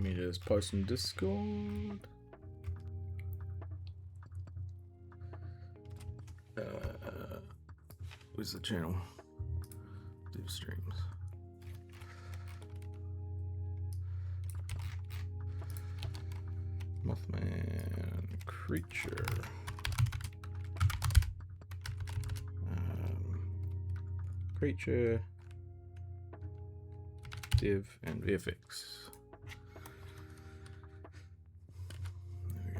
Let me just post in Discord. Where's the channel? Div streams. Mothman creature. Creature. Div and VFX. There we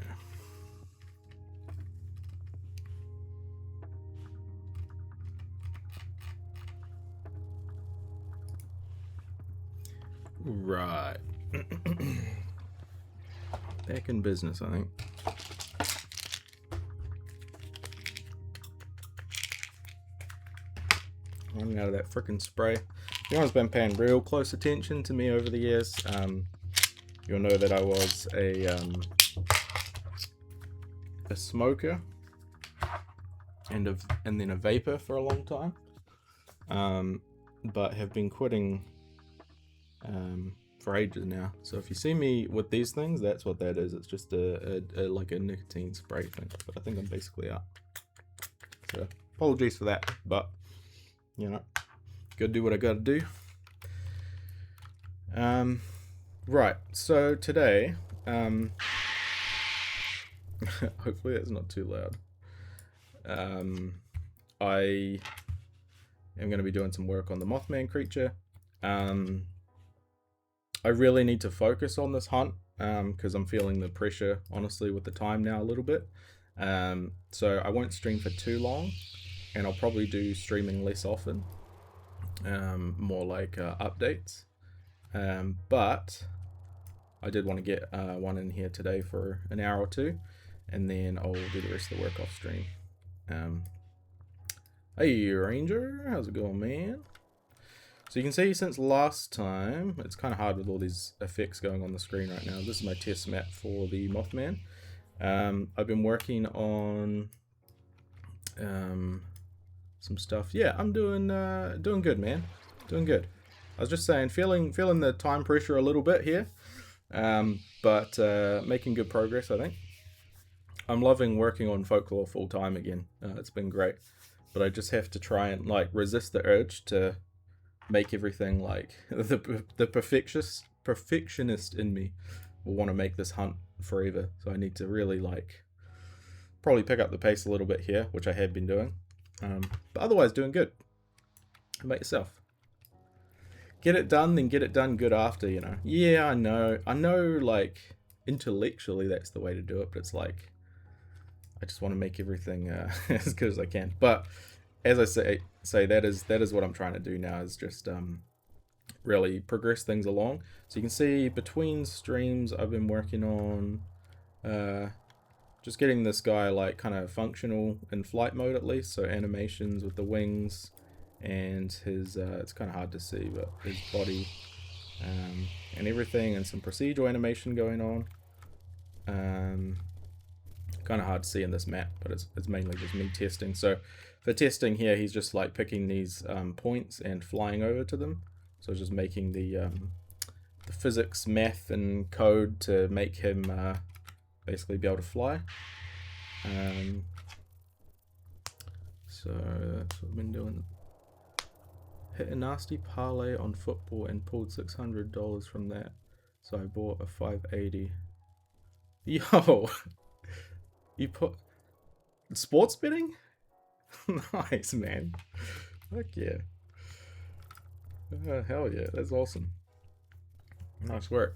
go. Right. Back in business, I think. Running out of that frickin' spray. Everyone's been paying real close attention to me over the years. You'll know that I was a smoker and then a vapor for a long time, but have been quitting for ages now. So if you see me with these things, that's what that is. It's just a like a nicotine spray thing. But I think I'm basically out. So apologies for that, but you know, gotta do what I gotta do. Right, so today, hopefully that's not too loud. I am going to be doing some work on the Mothman creature. I really need to focus on this hunt, because I'm feeling the pressure, honestly, with the time now a little bit. So I won't stream for too long, and I'll probably do streaming less often, more like updates. But I did want to get one in here today for an hour or two, and then I'll do the rest of the work off stream. Hey Ranger, how's it going, man? So you can see since last time, it's kind of hard with all these effects going on the screen right now. This is my test map for the Mothman. I've been working on some stuff. Yeah, I'm doing good, man. Doing good. I was just saying, feeling the time pressure a little bit here, but making good progress, I think. I'm loving working on Folklore full time again. It's been great, but I just have to try and like resist the urge to make everything like the perfectionist in me will want to make this hunt forever. So I need to really like probably pick up the pace a little bit here, which I have been doing, but otherwise doing good. How about yourself? Get it done, then get it done good after, you know. Yeah, I know, like, intellectually that's the way to do it, but it's like, I just want to make everything as good as I can. But, as I say that is what I'm trying to do now, is just really progress things along. So you can see, between streams, I've been working on just getting this guy, like, kind of functional in flight mode at least, so animations with the wings, and his it's kind of hard to see, but his body and everything, and some procedural animation going on. Kind of hard to see in this map, but it's mainly just me testing. So for testing here, he's just like picking these points and flying over to them. So just making the physics, math, and code to make him basically be able to fly. So that's what I've been doing. Hit a nasty parlay on football and pulled $600 from that. So I bought a 580. Yo! You put... sports betting? Nice, man. Heck yeah. Hell yeah, that's awesome. Nice work.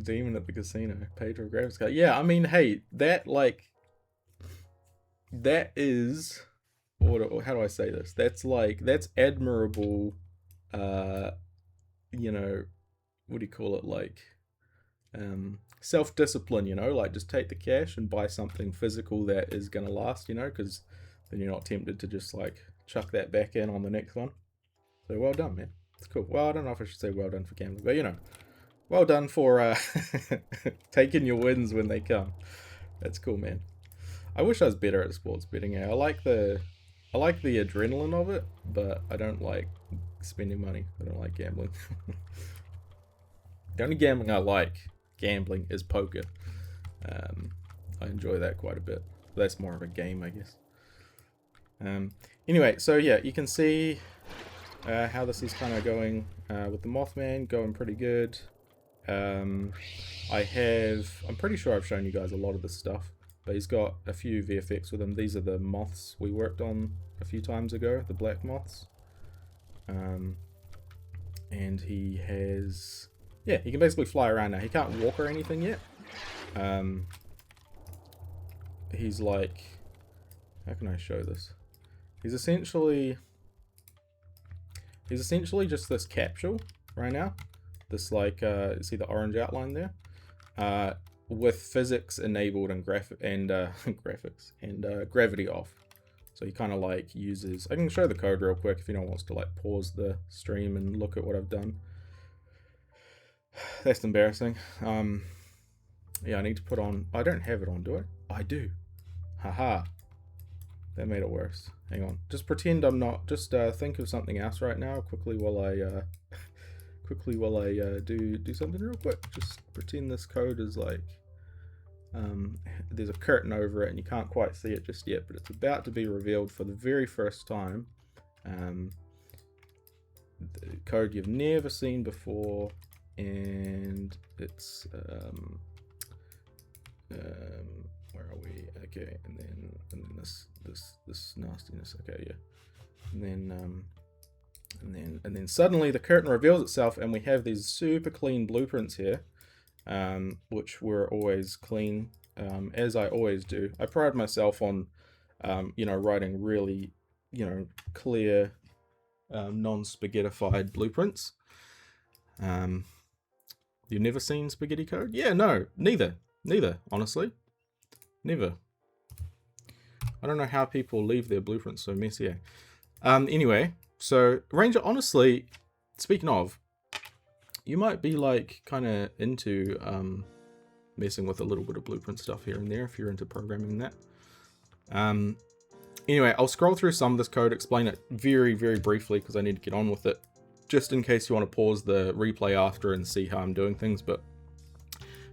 Demon at the casino. Pedro graphics card. Yeah, I mean, hey, that, like... that is... how do I say this? That's admirable, you know, what do you call it? Like, self-discipline, you know, like just take the cash and buy something physical that is going to last, you know, because then you're not tempted to just like chuck that back in on the next one. So well done, man. It's cool. Well, I don't know if I should say well done for gambling, but you know, well done for taking your wins when they come. That's cool, man. I wish I was better at sports betting. Yeah, I like the adrenaline of it, but I don't like spending money. I don't like gambling. The only gambling I like, gambling, is poker. I enjoy that quite a bit. That's more of a game, I guess. Anyway, so yeah, you can see how this is kind of going with the Mothman, going pretty good. I'm pretty sure I've shown you guys a lot of this stuff, but he's got a few VFX with him. These are the moths we worked on a few times ago, the black moths. And he has, yeah, he can basically fly around now. He can't walk or anything yet. He's like, how can I show this? He's essentially just this capsule right now. This like, see the orange outline there? With physics enabled and graphics and gravity off. So he kind of like uses, I can show the code real quick if anyone wants to like pause the stream and look at what I've done. That's embarrassing. Yeah, I need to put on, I don't have it on, do I? I do. Haha. That made it worse. Hang on. Just pretend I'm not, just think of something else right now quickly while I do something real quick. Just pretend this code is like, there's a curtain over it and you can't quite see it just yet, but it's about to be revealed for the very first time. The code you've never seen before, and it's where are we? Okay, and then this nastiness. Okay, yeah, and then suddenly the curtain reveals itself, and we have these super clean blueprints here. Which were always clean, as I always do. I pride myself on, writing really, clear, non-spaghettified blueprints. You've never seen spaghetti code? Yeah, no, neither, honestly. Never. I don't know how people leave their blueprints so messy. Anyway, so Ranger, honestly, speaking of, you might be like kind of into messing with a little bit of blueprint stuff here and there if you're into programming that. Anyway, I'll scroll through some of this code, explain it very, very briefly because I need to get on with it, just in case you want to pause the replay after and see how I'm doing things. But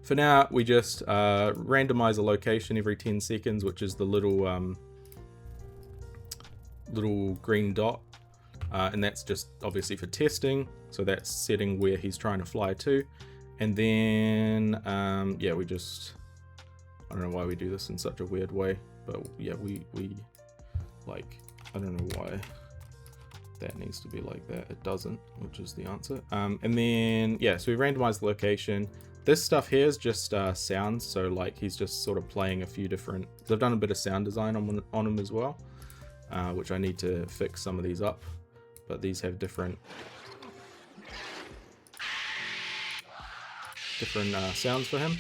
for now, we just randomize a location every 10 seconds, which is the little green dot. And that's just obviously for testing. So that's setting where he's trying to fly to. And then, yeah, we just, I don't know why we do this in such a weird way, but yeah, we like, I don't know why that needs to be like that. It doesn't, which is the answer. And then, yeah, so we randomize the location. This stuff here is just sounds. So like he's just sort of playing a few different, I've done a bit of sound design on him as well, which I need to fix some of these up. But these have different sounds for him.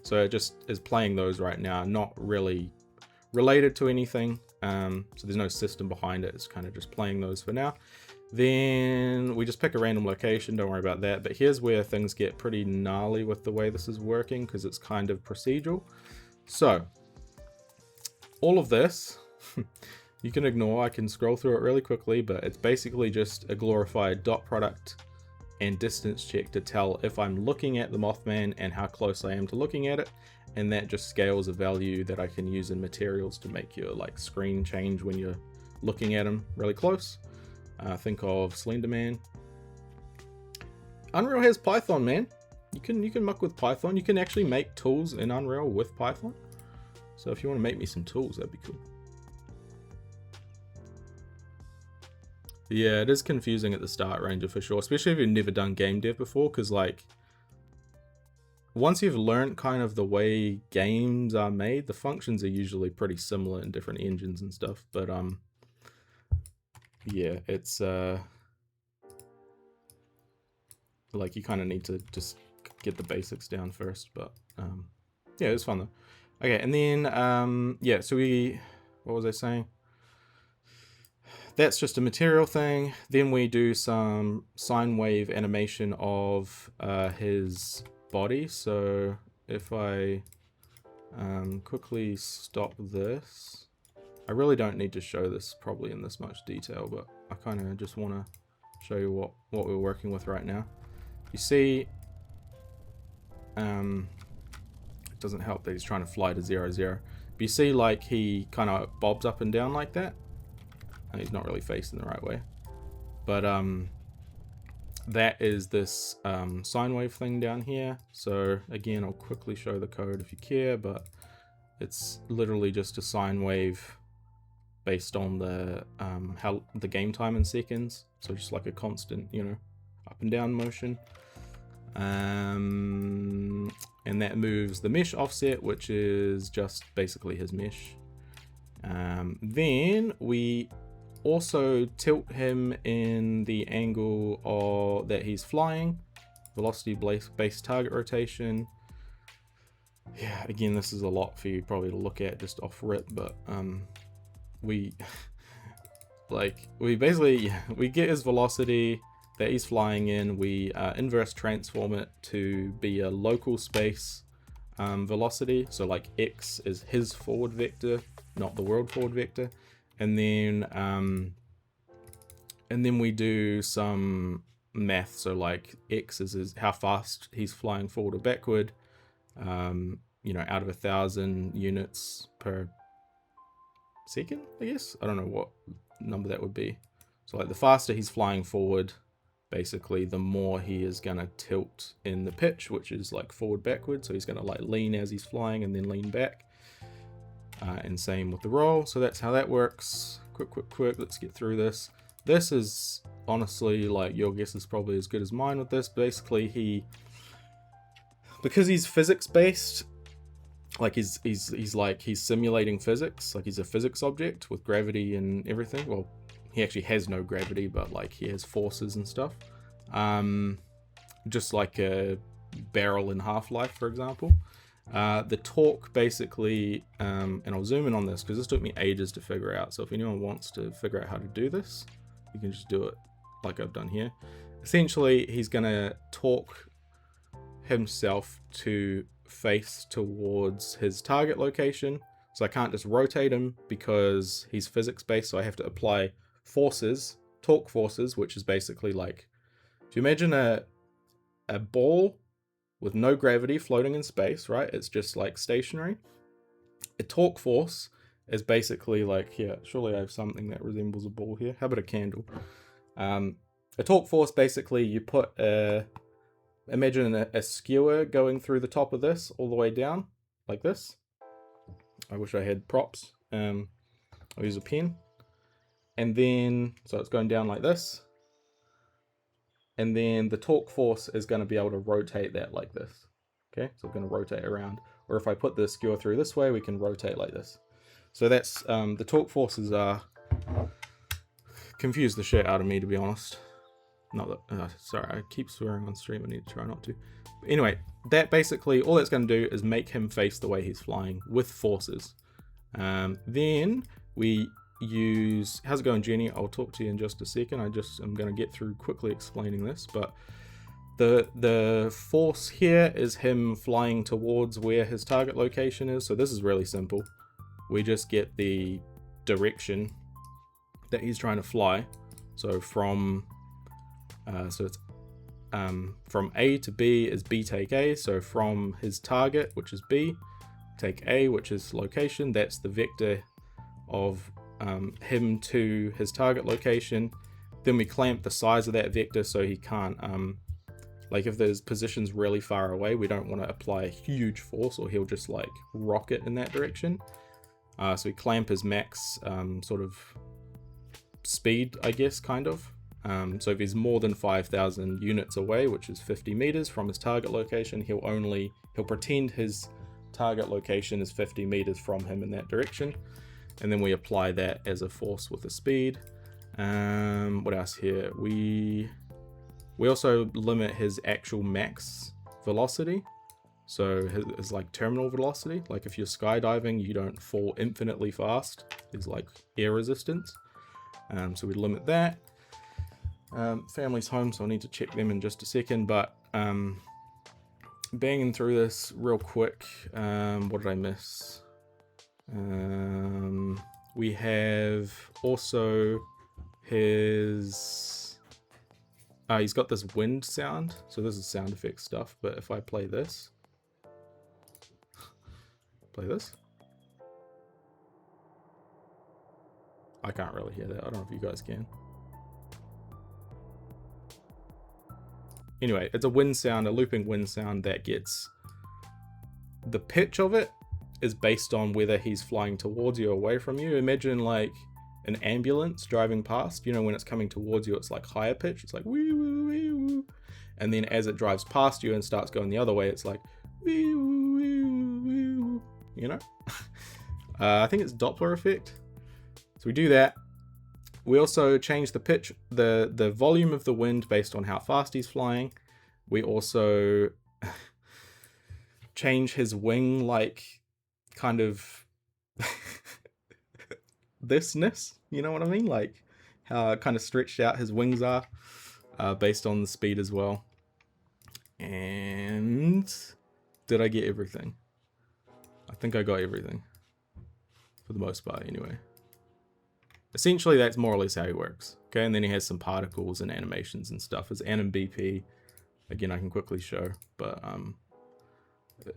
So it just is playing those right now, not really related to anything. So there's no system behind it. It's kind of just playing those for now. Then we just pick a random location. Don't worry about that. But here's where things get pretty gnarly with the way this is working because it's kind of procedural. So all of this you can ignore. I can scroll through it really quickly, but it's basically just a glorified dot product and distance check to tell if I'm looking at the Mothman and how close I am to looking at it. And that just scales a value that I can use in materials to make your like screen change when you're looking at him really close. Think of Slenderman. Unreal has Python, man. You can muck with Python. You can actually make tools in Unreal with Python. So if you want to make me some tools, that'd be cool. Yeah, it is confusing at the start, Ranger, for sure, especially if you've never done game dev before, because like once you've learned kind of the way games are made, the functions are usually pretty similar in different engines and stuff. But yeah, it's like you kind of need to just get the basics down first. But yeah, it was fun though. Okay, and then yeah, so what was I saying? That's just a material thing. Then we do some sine wave animation of his body. So if I quickly stop this, I really don't need to show this probably in this much detail, but I kind of just want to show you what we're working with right now. You see It doesn't help that he's trying to fly to 0, 0. But you see, like, he kind of bobs up and down like that. And he's not really facing the right way. But that is this sine wave thing down here. So again, I'll quickly show the code if you care, but it's literally just a sine wave based on the how the game time in seconds. So just like a constant, you know, up and down motion. And that moves the mesh offset, which is just basically his mesh. Then we also tilt him in the angle that he's flying, velocity based target rotation. Yeah, again, this is a lot for you probably to look at just off rip, but we basically we get his velocity that he's flying in, we inverse transform it to be a local space velocity, so like x is his forward vector, not the world forward vector. And then we do some math, so like x is how fast he's flying forward or backward, you know, out of 1,000 units per second, I guess. I don't know what number that would be. So like the faster he's flying forward, basically the more he is gonna tilt in the pitch, which is like forward backward. So he's gonna like lean as he's flying and then lean back. And same with the roll. So that's how that works. Quick, let's get through this. This is honestly, like, your guess is probably as good as mine with this. Basically, because he's physics based, like he's simulating physics, like he's a physics object with gravity and everything. Well, he actually has no gravity, but like he has forces and stuff. Just like a barrel in Half-Life, for example. The torque basically, and I'll zoom in on this because this took me ages to figure out. So if anyone wants to figure out how to do this, you can just do it like I've done here. Essentially, he's gonna torque himself to face towards his target location. So I can't just rotate him because he's physics based. So I have to apply forces, torque forces, which is basically like, if you imagine a ball with no gravity floating in space, right? It's just like stationary. A torque force is basically like, here, surely I have something that resembles a ball here. How about a candle? A torque force, basically you put imagine a skewer going through the top of this all the way down like this. I wish I had props. I'll use a pen. And then, so it's going down like this. And then the torque force is going to be able to rotate that like this. Okay, so we're going to rotate around. Or if I put the skewer through this way, we can rotate like this. So that's, the torque forces are, confuse the shit out of me, to be honest. Not that, sorry, I keep swearing on stream, I need to try not to. But anyway, that basically, all that's going to do is make him face the way he's flying with forces. Then we use, how's it going, Jenny? I'll talk to you in just a second. I'm going to get through quickly explaining this, but the force here is him flying towards where his target location is. So this is really simple. We just get the direction that he's trying to fly. So from it's from A to B is B take A. So from his target, which is B, take A, which is location. That's the vector of him to his target location. Then we clamp the size of that vector so he can't, like if there's positions really far away, we don't want to apply a huge force or he'll just like rocket in that direction. So we clamp his max sort of speed, I guess, kind of. So if he's more than 5,000 units away, which is 50 meters from his target location, he'll pretend his target location is 50 meters from him in that direction. And then we apply that as a force with a speed. What else here? We also limit his actual max velocity. So his like terminal velocity. Like if you're skydiving, you don't fall infinitely fast. There's like air resistance. So we limit that. Family's home, so I'll need to check them in just a second. But banging through this real quick. What did I miss? We have also his he's got this wind sound, so this is sound effect stuff, but if I play this, Play this. I can't really hear that. I don't know if you guys can. Anyway, it's a wind sound, a looping wind sound that gets... The pitch of it is based on whether he's flying towards you or away from you. Imagine like an ambulance driving past. You know, when it's coming towards you, it's like higher pitch. It's like wee woo wee woo. And then as it drives past you and starts going the other way, it's like wee woo wee woo wee woo. You know? I think it's Doppler effect. So we do that. We also change the pitch, the volume of the wind based on how fast he's flying. We also change his wing, like, kind of thisness, you know what I mean? Like how kind of stretched out his wings are, based on the speed as well. And did I get everything? I think I got everything for the most part anyway. Essentially, that's more or less how he works. Okay, and then he has some particles and animations and stuff. His anim BP, again, I can quickly show, but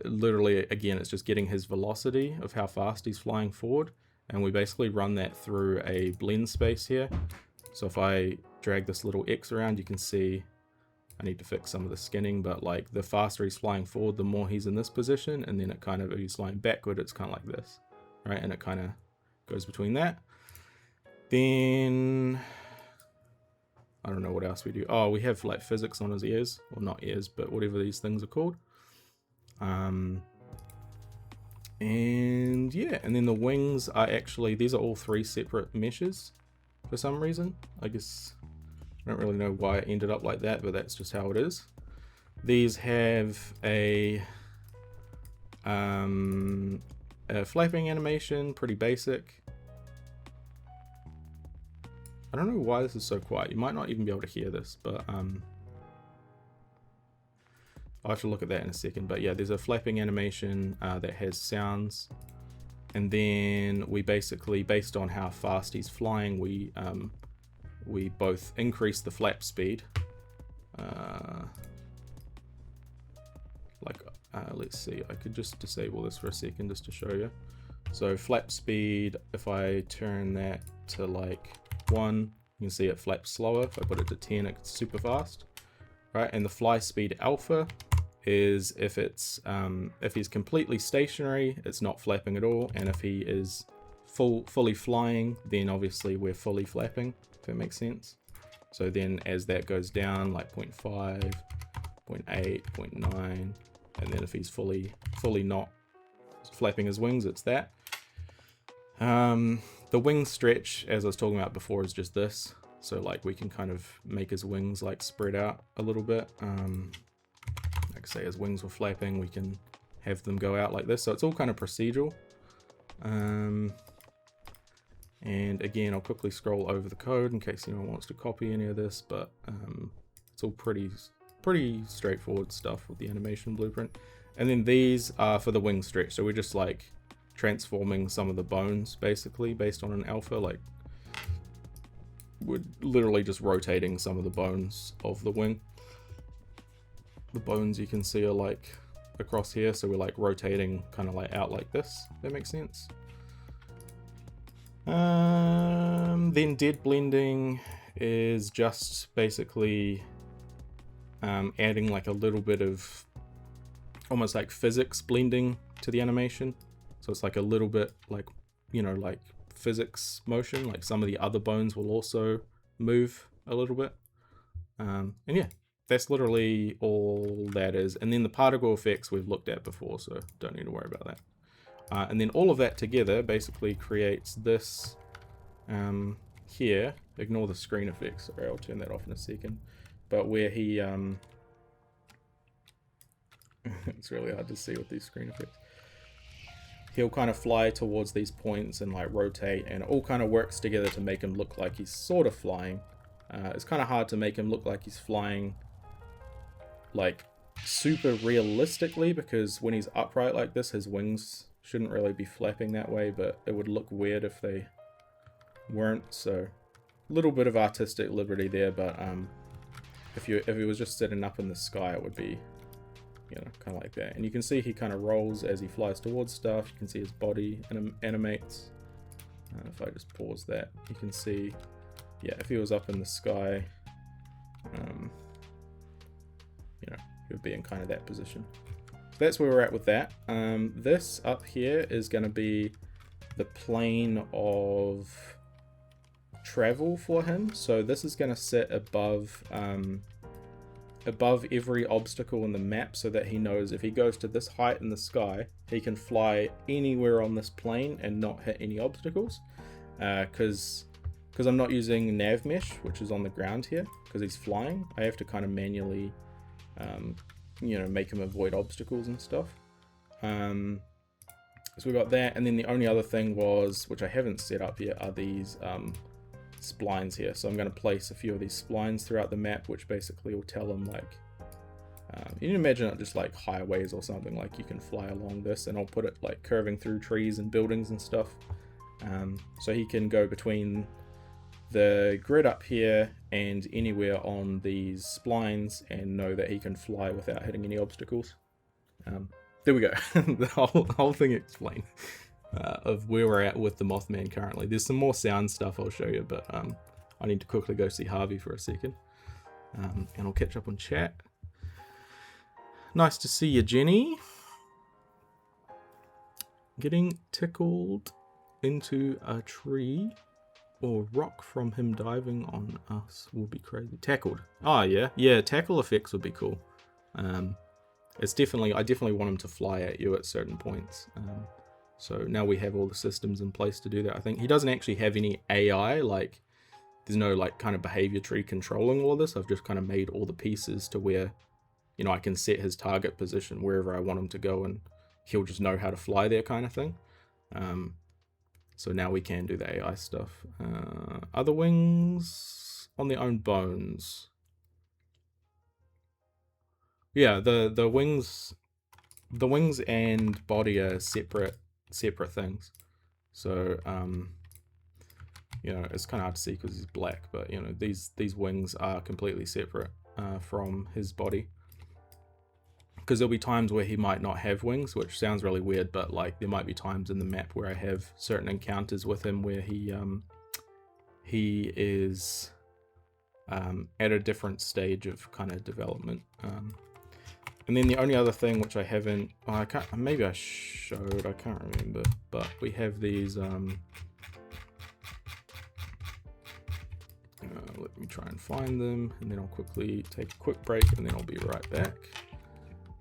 literally, again, it's just getting his velocity of how fast he's flying forward, and we basically run that through a blend space here. So if I drag this little X around, you can see I need to fix some of the skinning, but like the faster he's flying forward, the more he's in this position, and then it kind of, if he's flying backward, it's kind of like this, right? And it kind of goes between that. Then I don't know what else we do. Oh, we have like physics on his ears, or not ears, but whatever these things are called. And yeah, and then the wings are actually, these are all 3 separate meshes for some reason. I guess I don't really know why it ended up like that, but that's just how it is. These have a flapping animation, pretty basic. I don't know why this is so quiet. You might not even be able to hear this, but I'll have to look at that in a second. But yeah, there's a flapping animation that has sounds, and then we basically, based on how fast he's flying, we both increase the flap speed. Let's see. I could just disable this for a second just to show you. So flap speed, if I turn that to like 1, you can see it flaps slower. If I put it to 10, it's super fast, right? And the fly speed alpha is if it's if he's completely stationary, it's not flapping at all, and if he is fully flying, then obviously we're fully flapping, if that makes sense. So then as that goes down, like 0.5, 0.8, 0.9, and then if he's fully not flapping his wings, it's that. The wing stretch, as I was talking about before, is just this. So like we can kind of make his wings like spread out a little bit. Like say his wings were flapping, we can have them go out like this. So it's all kind of procedural. And again, I'll quickly scroll over the code in case anyone wants to copy any of this, but it's all pretty straightforward stuff with the animation blueprint. And then these are for the wing stretch. So we're just like transforming some of the bones basically based on an alpha. Like we're literally just rotating some of the bones of the wing. The bones you can see are like across here, so we're like rotating kind of like out like this, if that makes sense. Then dead blending is just basically adding like a little bit of almost like physics blending to the animation. So it's like a little bit like, you know, like physics motion, like some of the other bones will also move a little bit. And yeah, that's literally all that is. And then the particle effects we've looked at before, so don't need to worry about that. And then all of that together basically creates this here. Ignore the screen effects. Sorry, I'll turn that off in a second. But where he, it's really hard to see with these screen effects. He'll kind of fly towards these points and like rotate, and it all kind of works together to make him look like he's sort of flying. It's kind of hard to make him look like he's flying like super realistically, because when he's upright like this, his wings shouldn't really be flapping that way, but it would look weird if they weren't. So a little bit of artistic liberty there, but if he was just sitting up in the sky, it would be you know, kind of like that. And you can see he kind of rolls as he flies towards stuff. You can see his body animates. If I just pause that, you can see, yeah, if he was up in the sky, you know, he would be in kind of that position. So that's where we're at with that. This up here is going to be the plane of travel for him. So this is going to sit above above every obstacle in the map, so that he knows if he goes to this height in the sky, he can fly anywhere on this plane and not hit any obstacles. Because I'm not using nav mesh, which is on the ground here, because he's flying, I have to kind of manually you know, make him avoid obstacles and stuff. So we got that, and then the only other thing was, which I haven't set up yet, are these splines here. So I'm going to place a few of these splines throughout the map, which basically will tell him, like, you can imagine it just like highways or something, like you can fly along this, and I'll put it like curving through trees and buildings and stuff. So he can go between the grid up here and anywhere on these splines and know that he can fly without hitting any obstacles. There we go. The whole thing explained of where we're at with the Mothman currently. There's some more sound stuff I'll show you, but I need to quickly go see Harvey for a second, and I'll catch up on chat. Nice to see you, Jenny. Getting tickled into a tree or rock from him diving on us will be crazy. Tackled. Oh yeah, tackle effects would be cool. It's definitely, I definitely want him to fly at you at certain points. So now we have all the systems in place to do that. I think he doesn't actually have any AI, like there's no like kind of behavior tree controlling all this. I've just kind of made all the pieces to where, you know, I can set his target position wherever I want him to go, and he'll just know how to fly there, kind of thing. So now we can do the AI stuff. Other wings on their own bones. Yeah, the wings and body are separate things. So you know, it's kind of hard to see because he's black, but you know, these wings are completely separate from his body. Because there'll be times where he might not have wings, which sounds really weird, but like there might be times in the map where I have certain encounters with him where he is at a different stage of kind of development. And then the only other thing which I haven't, I can't, maybe I showed, I can't remember, but we have these, let me try and find them, and then I'll quickly take a quick break, and then I'll be right back.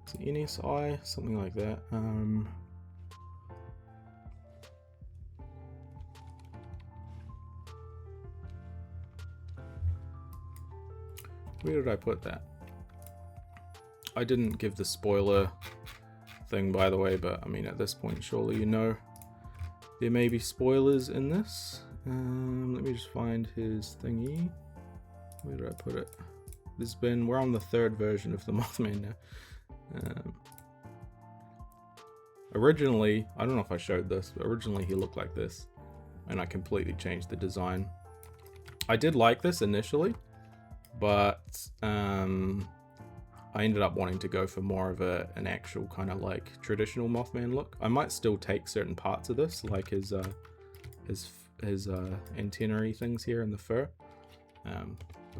It's an NSI, something like that. Where did I put that? I didn't give the spoiler thing, by the way, but I mean, at this point, surely you know there may be spoilers in this. Let me just find his thingy. Where did I put it? We're on the 3rd version of the Mothman now. Originally, I don't know if I showed this, but originally he looked like this, and I completely changed the design. I did like this initially, but I ended up wanting to go for more of an actual kind of like traditional Mothman look. I might still take certain parts of this, like his antennae things here in the fur.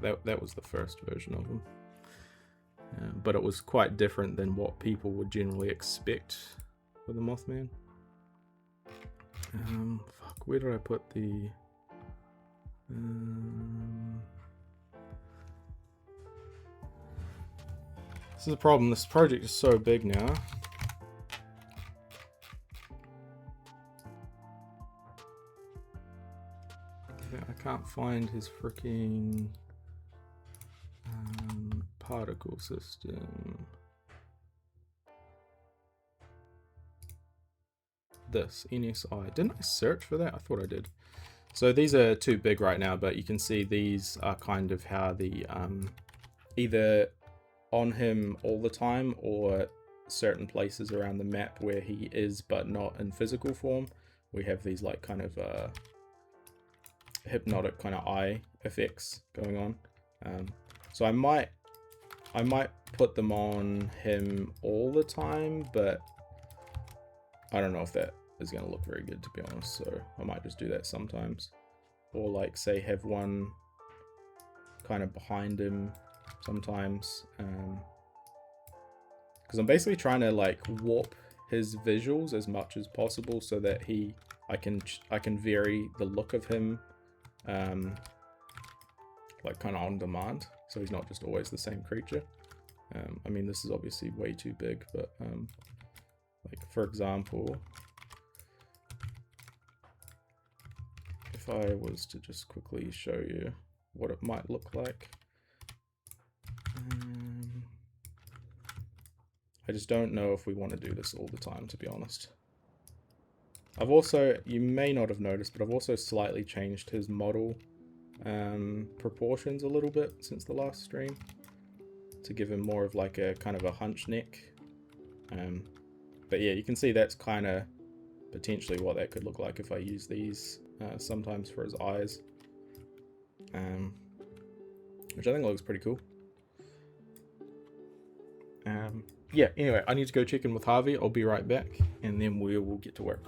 That was the first version of him. But it was quite different than what people would generally expect for the Mothman. Where did I put the... This is a problem. This project is so big now. I can't find his freaking particle system. This NSI. Didn't I search for that? I thought I did. So these are too big right now, but you can see these are kind of how the either on him all the time or certain places around the map where he is but not in physical form. We have these like kind of hypnotic kind of eye effects going on. So I might put them on him all the time, but I don't know if that is going to look very good, to be honest, so I might just do that sometimes. Or like, say, have one kind of behind him sometimes, because I'm basically trying to like warp his visuals as much as possible so that I can vary the look of him, like kind of on demand, so he's not just always the same creature. I mean, this is obviously way too big, but like for example, if I was to just quickly show you what it might look like. I just don't know if we want to do this all the time, to be honest. I've also, you may not have noticed, but I've also slightly changed his model proportions a little bit since the last stream to give him more of like a kind of a hunch neck. But yeah, you can see that's kind of potentially what that could look like if I use these sometimes for his eyes, which I think looks pretty cool. Yeah, anyway, I need to go check in with Harvey. I'll be right back, and then we will get to work.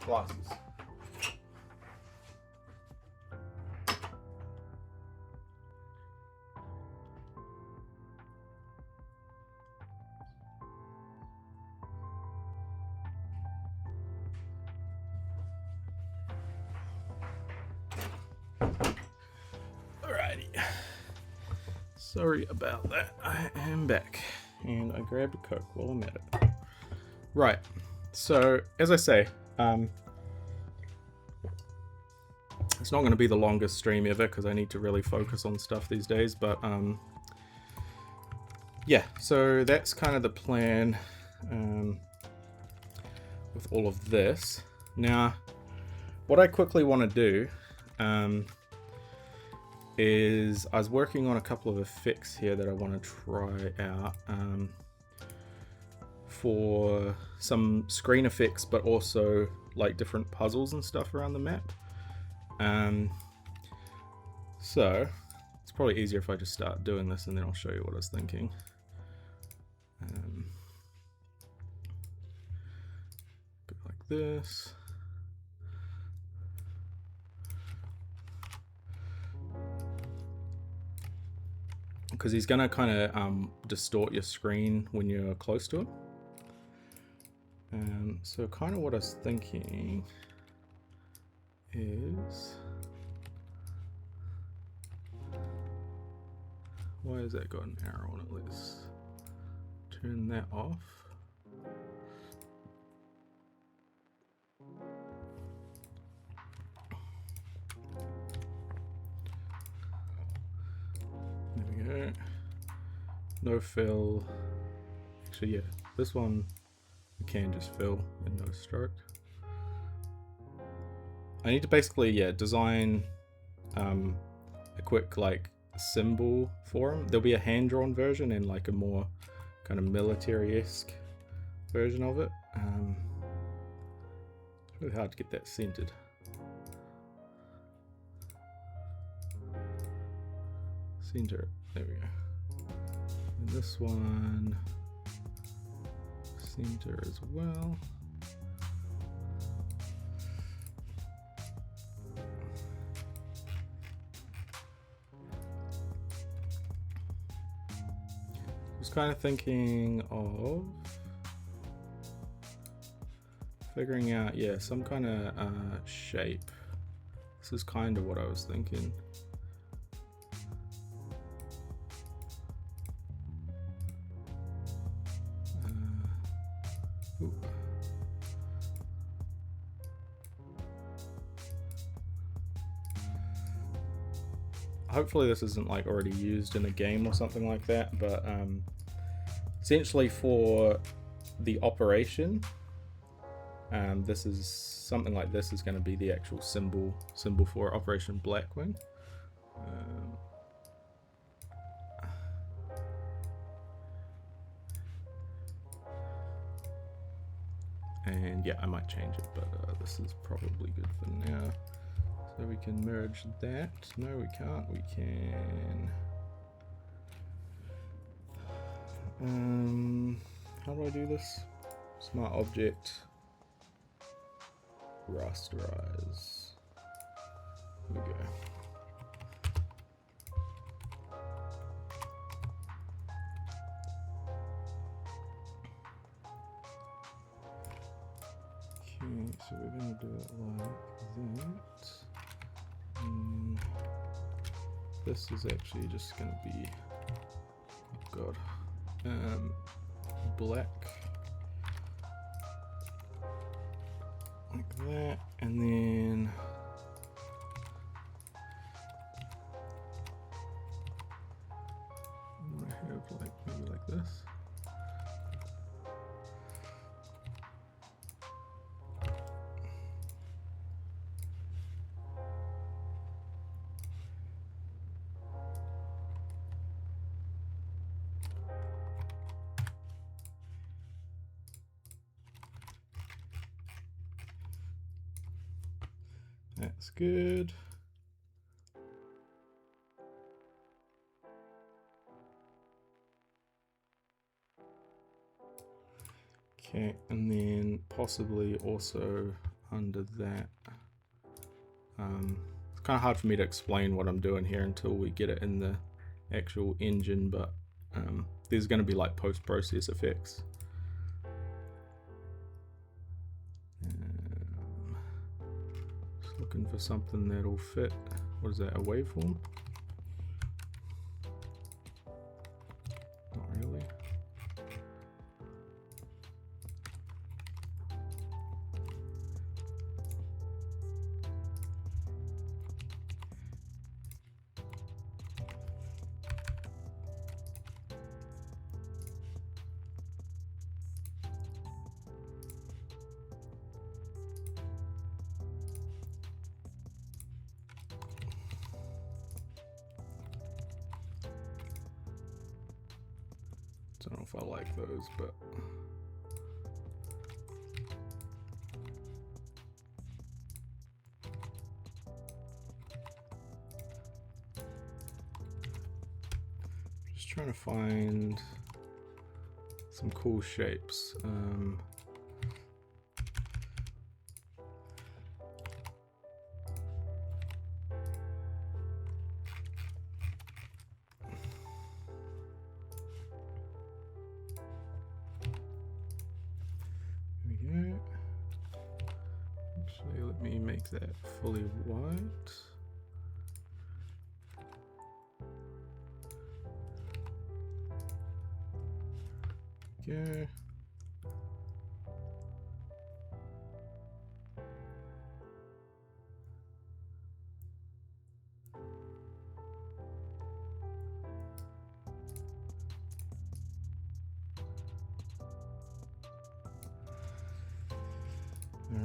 glasses. Alrighty. Sorry about that. I am back. And I grabbed a Coke while I'm at it. Right. So, as I say, it's not going to be the longest stream ever because I need to really focus on stuff these days. But, yeah. So, that's kind of the plan with all of this. Now, what I quickly want to do is I was working on a couple of effects here that I want to try out for some screen effects, but also like different puzzles and stuff around the map. So it's probably easier if I just start doing this and then I'll show you what I was thinking. Go like this. Because he's going to kind of distort your screen when you're close to him. So kind of what I was thinking is... Why has that got an arrow on it? Let's turn that off. There we go. No fill. Actually, yeah, this one we can just fill and no stroke. I need to basically, yeah, design a quick like symbol for him. There'll be a hand-drawn version and like a more kind of military-esque version of it. It's really hard to get that centered. Center it. There we go. And this one, center as well. Just kind of thinking of figuring out, yeah, some kind of shape. This is kind of what I was thinking. Hopefully this isn't like already used in a game or something like that, but essentially for the operation, this is something like this is going to be the actual symbol for Operation Blackwing. And yeah, I might change it, but this is probably good for now. So we can merge that. No, we can't. We can. How do I do this? Smart object. Rasterize. There we go. Okay, so we're going to do it like that. This is actually just going to be, oh god, black, like that, and then I have like maybe like this. That's good. Okay, and then then possibly also under that. It's kind of hard for me to explain what I'm doing here until we get it in the actual engine, but there's going to be like post-process effects. Just looking for something that'll fit. What is that, a waveform? Not really. I don't know if I like those, but just trying to find some cool shapes. Actually, let me make that fully white. Okay.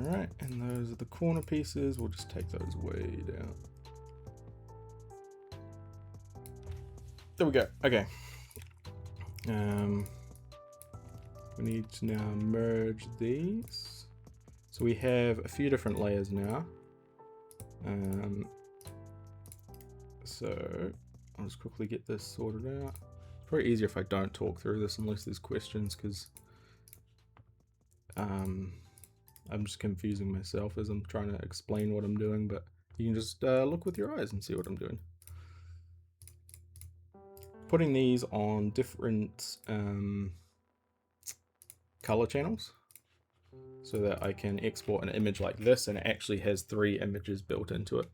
Alright, and those are the corner pieces. We'll just take those way down. There we go. Okay. We need to now merge these. So we have a few different layers now. So I'll just quickly get this sorted out. It's probably easier if I don't talk through this unless there's questions, because I'm just confusing myself as I'm trying to explain what I'm doing, but you can just look with your eyes and see what I'm doing. Putting these on different color channels so that I can export an image like this, and it actually has 3 images built into it.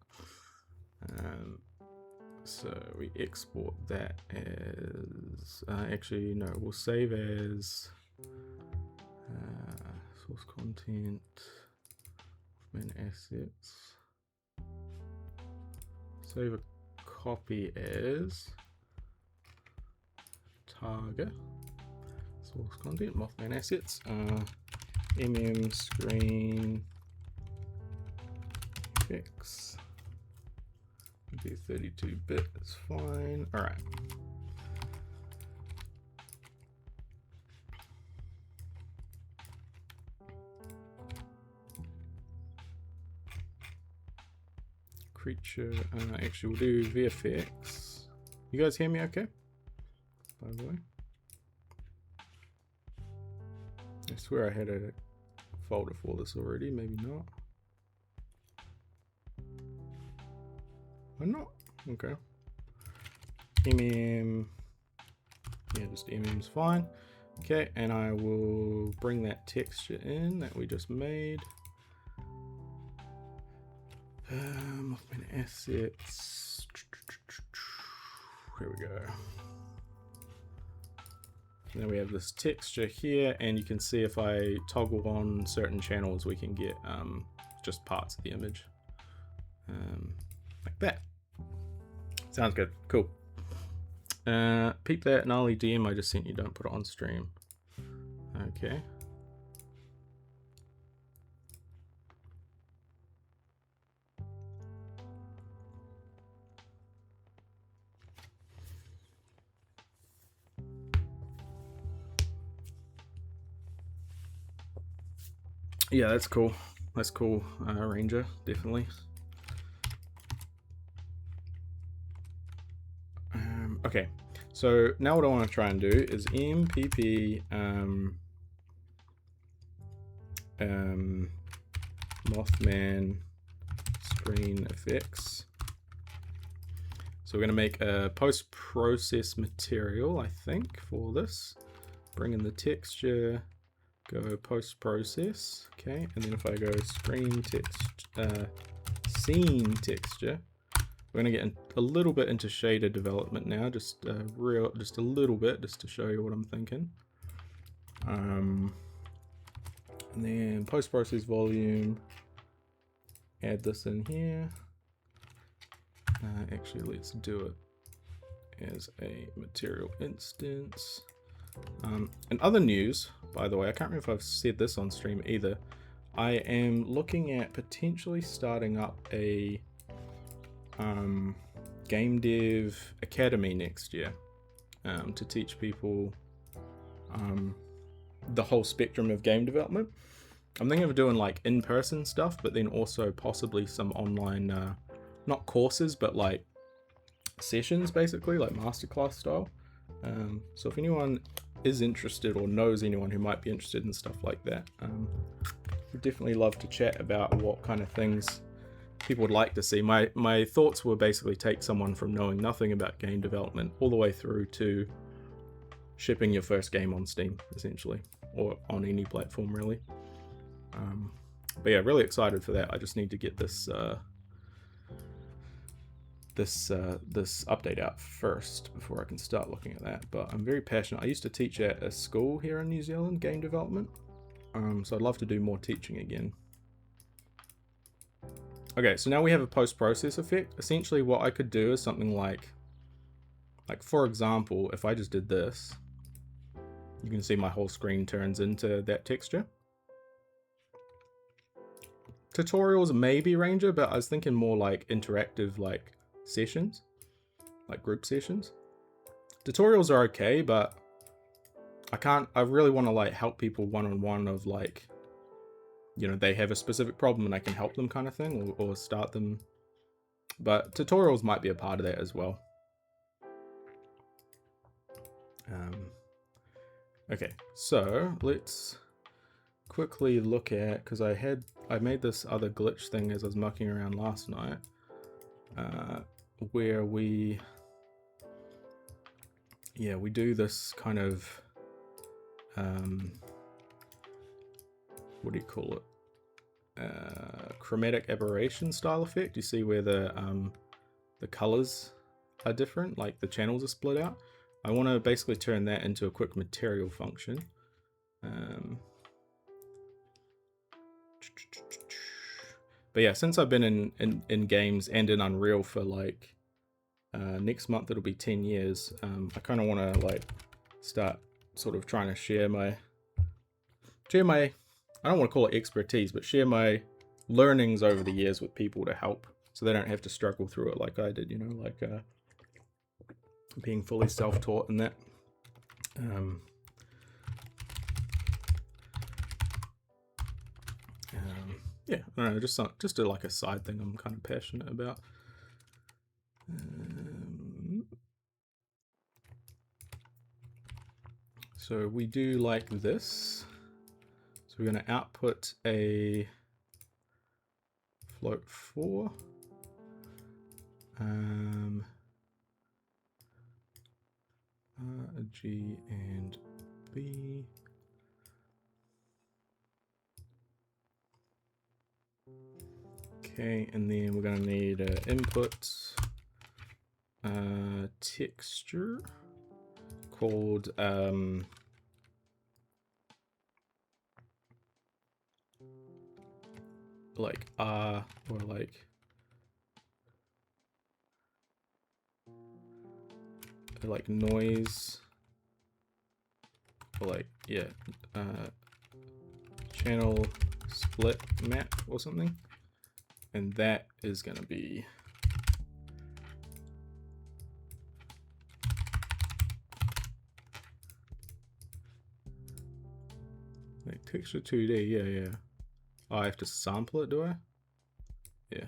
So we export that as, actually no, we'll save as source content, Mothman assets, save a copy as target, source content, Mothman assets, screen effects, be 32-bit, is fine. All right. Creature, actually we'll do VFX. You guys hear me okay, by the way? I swear I had a folder for this already, maybe not. I'm not? Okay. Yeah, just MM's fine. Okay, and I will bring that texture in that we just made. Mothman assets. Here we go. Now we have this texture here, and you can see if I toggle on certain channels, we can get just parts of the image. Like that. Sounds good. Cool. Peep that gnarly DM I just sent you. Don't put it on stream. Okay. Yeah, that's cool. That's cool, Ranger, definitely. Okay, so now what I want to try and do is MPP Mothman screen effects. So we're going to make a post-process material, I think, for this. Bring in the texture, go post-process, okay, and then if I go screen text, scene texture, we're going to get a little bit into shader development now, just a little bit, just to show you what I'm thinking. And then post-process volume, add this in here. Actually, let's do it as a material instance. In other news, by the way, I can't remember if I've said this on stream either. I am looking at potentially starting up a game dev academy next year to teach people the whole spectrum of game development. I'm thinking of doing like in-person stuff, but then also possibly some online, not courses, but like sessions, basically, like masterclass style. So if anyone is interested or knows anyone who might be interested in stuff like that, would definitely love to chat about what kind of things people would like to see. My thoughts were basically take someone from knowing nothing about game development all the way through to shipping your first game on Steam, essentially, or on any platform really. But yeah, really excited for that. I just need to get this this update out first before I can start looking at that. But I'm very passionate. I used to teach at a school here in New Zealand, game development. So I'd love to do more teaching again. Okay, so now we have a post-process effect. Essentially what I could do is something like for example, if I just did this, you can see my whole screen turns into that texture. Tutorials maybe Ranger, but I was thinking more like interactive, like sessions, like group sessions. Tutorials are okay, but I really want to like help people one-on-one of like, you know, they have a specific problem and I can help them kind of thing, or start them. But tutorials might be a part of that as well. Okay, so let's quickly look at, because I made this other glitch thing as I was mucking around last night, where we do this kind of what do you call it, chromatic aberration style effect. You see where the colors are different, like the channels are split out. I want to basically turn that into a quick material function. But yeah, since I've been in games and in Unreal for like next month it'll be 10 years, I kind of want to like start sort of trying to share my I don't want to call it expertise, but share my learnings over the years with people to help, so they don't have to struggle through it like I did, you know, like being fully self-taught and that. Yeah, I don't know, just like a side thing I'm kind of passionate about. So we do like this. So we're going to output a float 4. G and B. Okay, and then we're going to need an input texture called like R, or like noise, or like, yeah, channel split map or something. And that is going to be like texture 2D. Yeah. Oh, I have to sample it, do I? Yeah.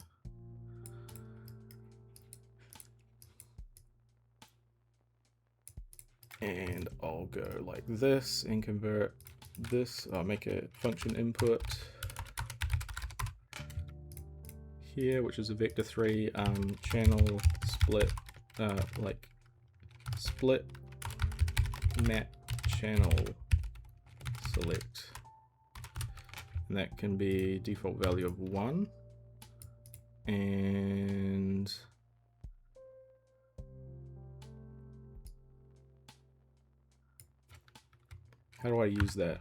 And I'll go like this and convert this, I'll make a function input here, which is a vector3 channel split, like split map channel select, and that can be default value of 1, and how do I use that?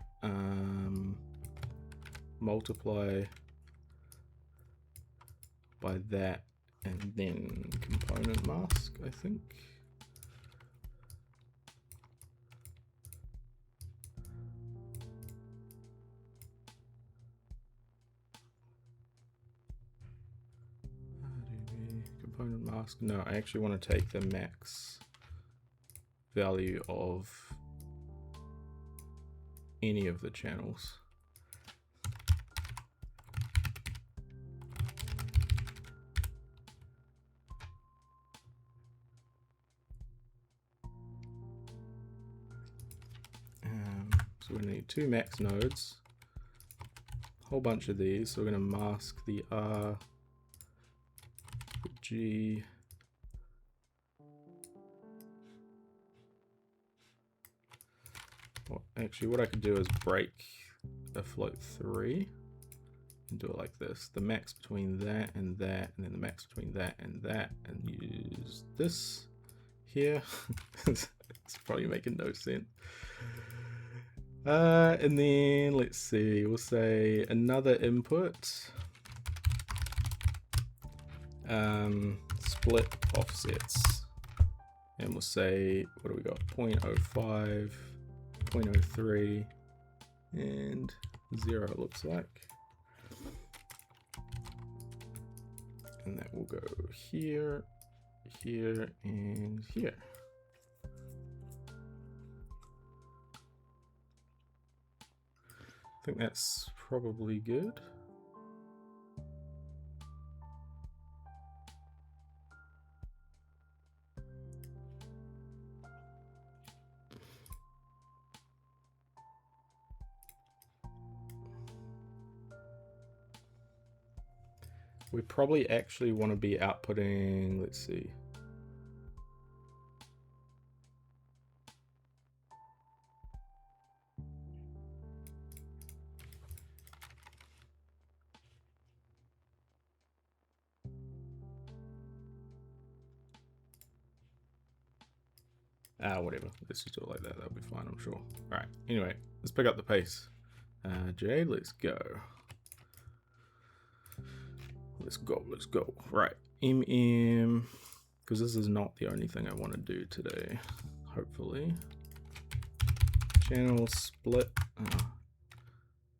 Multiply by that and then component mask, I think. Component mask. No, I actually want to take the max value of any of the channels. So we need 2 max nodes, a whole bunch of these. So we're going to mask the R, the G, well, actually what I could do is break a float 3 and do it like this. The max between that, and then the max between that, and use this here. It's probably making no sense. And then let's see, we'll say another input, split offsets, and we'll say, what do we got? 0.05, 0.03, and 0 it looks like. And that will go here, here, and here. I think that's probably good. We probably actually want to be outputting, let's see. Whatever, let's just do it like that, that'll be fine, I'm sure. Alright, anyway, let's pick up the pace. Jade, let's go. Let's go. Right, because this is not the only thing I want to do today, hopefully. Channel split. I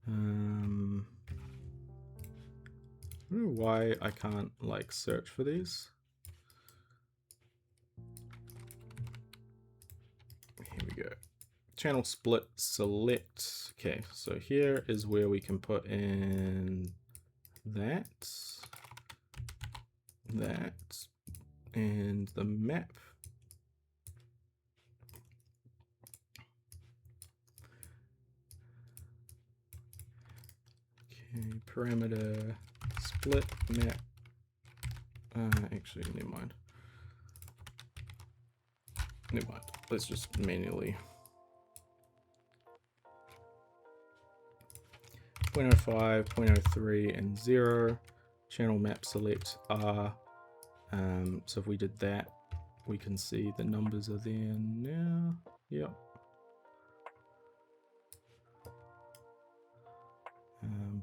don't know why I can't like search for these. Here we go. Channel split select. Okay, so here is where we can put in that, and the map. Okay, parameter split map. Actually, never mind. Let's just manually 0.05, 0.03, and 0. Channel map select R. So if we did that, we can see the numbers are there now. Yep.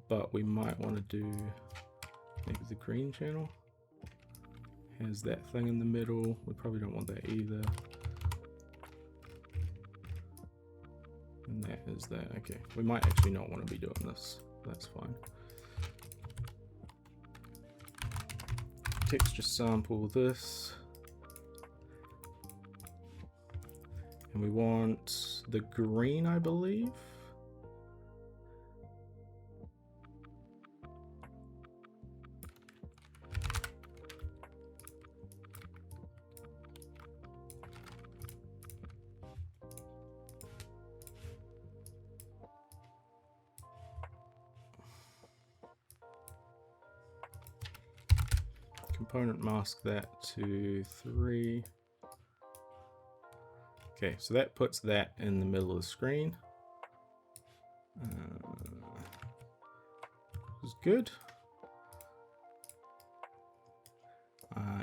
But we might want to do maybe the green channel. Has that thing in the middle. We probably don't want that either. And that is that. Okay, we might actually not want to be doing this. That's fine. Texture sample this. And we want the green, I believe. component mask that to 3. Okay, so that puts that in the middle of the screen. Is good.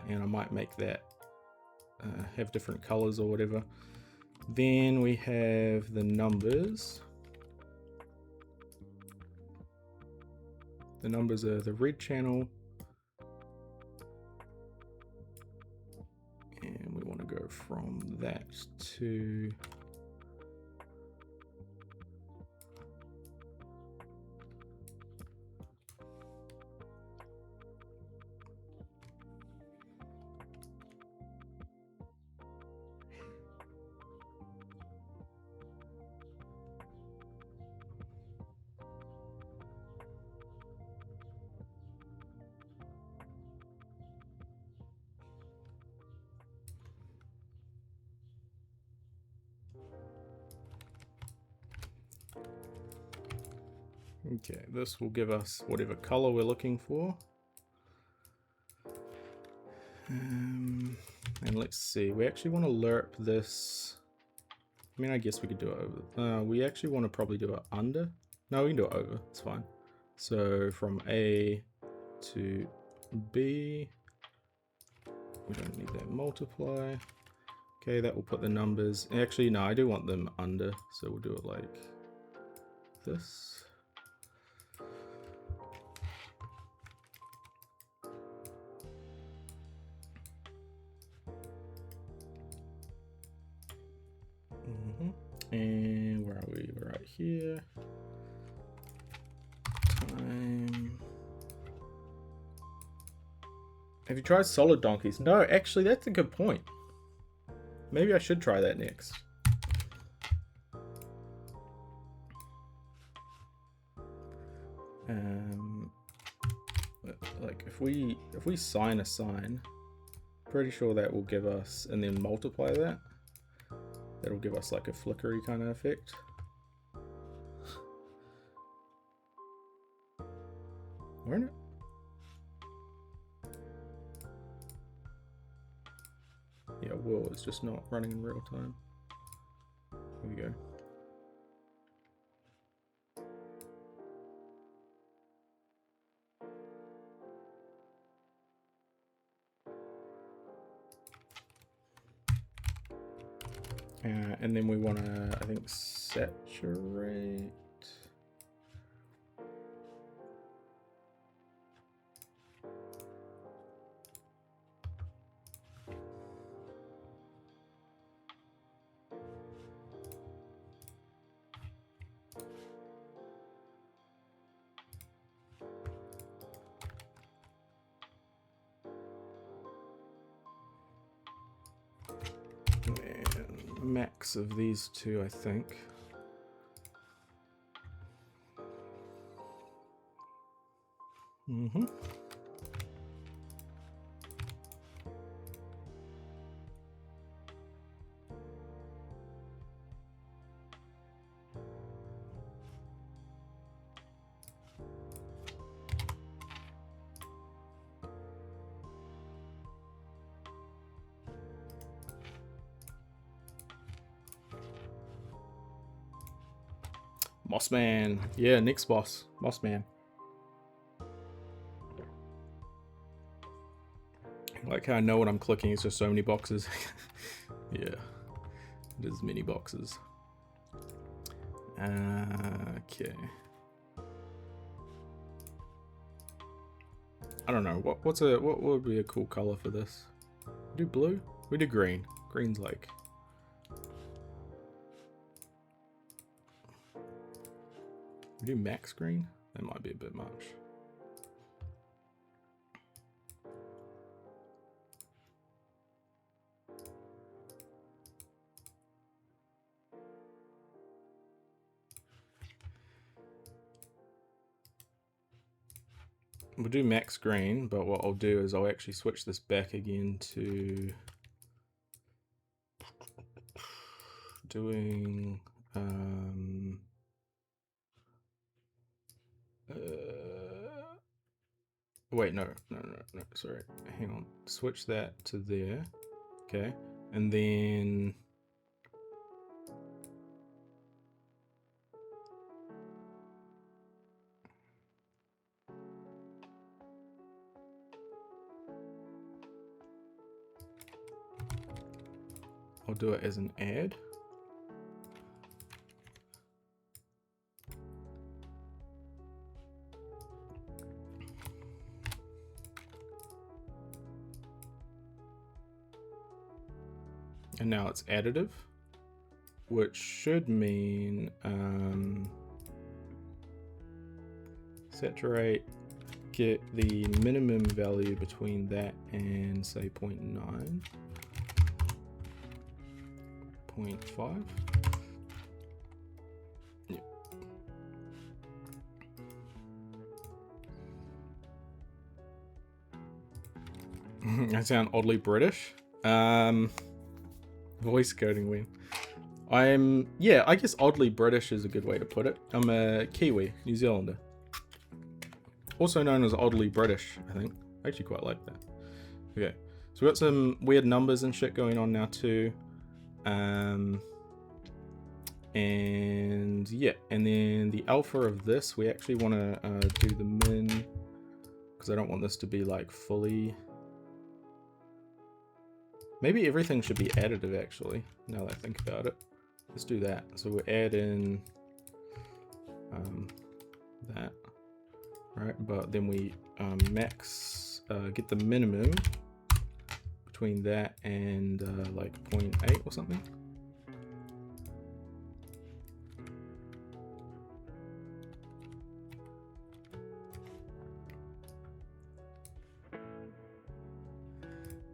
And I might make that have different colors or whatever. Then we have the numbers. The numbers are the red channel. And we want to go from that to okay, this will give us whatever color we're looking for. And let's see, we actually want to lerp this. I mean, I guess we could do it over. We actually want to probably do it under. No, we can do it over, it's fine. So from A to B, we don't need that multiply. Okay, that will put the numbers. Actually, no, I do want them under, so we'll do it like this. And where are we? We're right here. Time. Have you tried solid donkeys? No, actually, that's a good point. Maybe I should try that next. Like if we sign a sign, pretty sure that will give us, and then multiply that. That'll give us like a flickery kind of effect. Won't it? Yeah, well, it's just not running in real time. Here we go. And then we want to, I think, saturate. Max of these two, I think. Mothman. Yeah, next boss. Mothman. Like how I know what I'm clicking, it's just so many boxes. Yeah. There's many boxes. Okay. I don't know. What would be a cool color for this? We do blue? We do green. Green's like... We do max green? That might be a bit much. We'll do max green, but what I'll do is I'll actually switch this back again to doing Wait, no, sorry. Hang on. Switch that to there. Okay. And then I'll do it as an add. And now it's additive, which should mean saturate, get the minimum value between that and say 0.9, 0.5. Yep. I sound oddly British. Voice coding win. Yeah, I guess oddly British is a good way to put it. I'm a Kiwi, New Zealander. Also known as oddly British, I think. I actually quite like that. Okay, so we've got some weird numbers and shit going on now too. And yeah, and then the alpha of this, we actually want to do the min, because I don't want this to be like fully... Maybe everything should be additive actually, now that I think about it. Let's do that. So we'll add in that, right? But then we max, get the minimum between that and like 0.8 or something.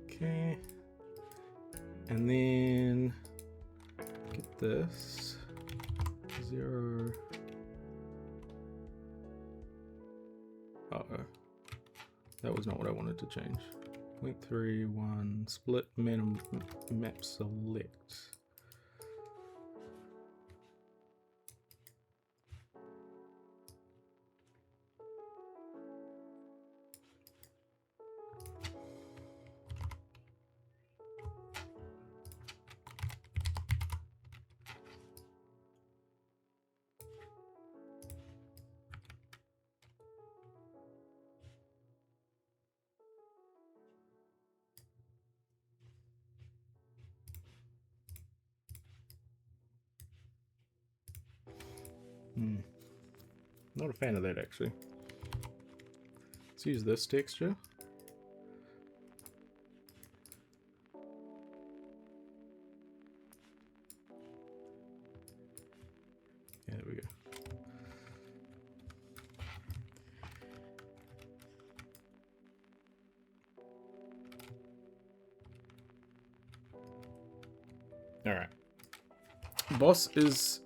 Okay. And then get this 0. Uh-oh. That was not what I wanted to change. 0.31 split minimum map select. Not a fan of that actually. Let's use this texture. Yeah, there we go. All right. Boss is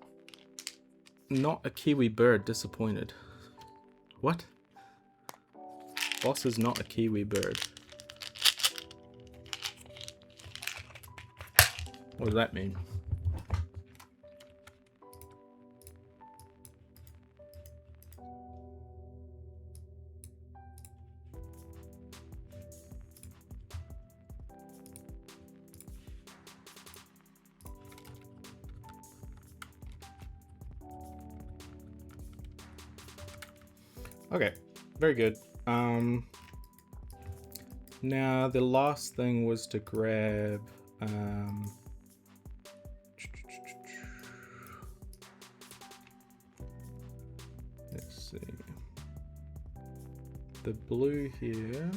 not a Kiwi bird. Disappointed. What? Boss is not a Kiwi bird. What does that mean? Okay, very good. Now the last thing was to grab let's see, the blue here.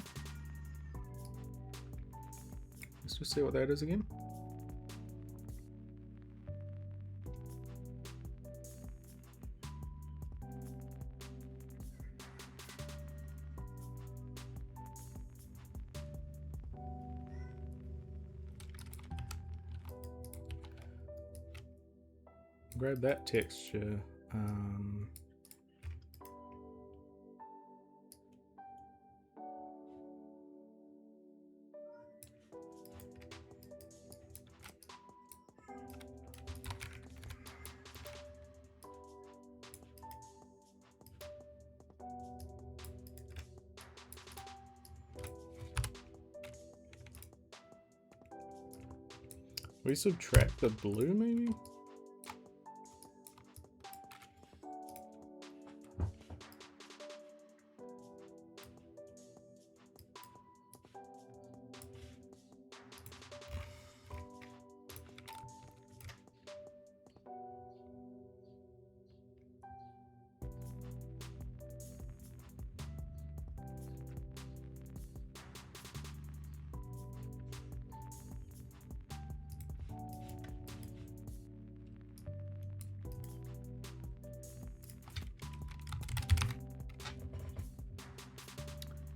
Let's just see what that is again. Grab that texture. We subtract the blue, maybe?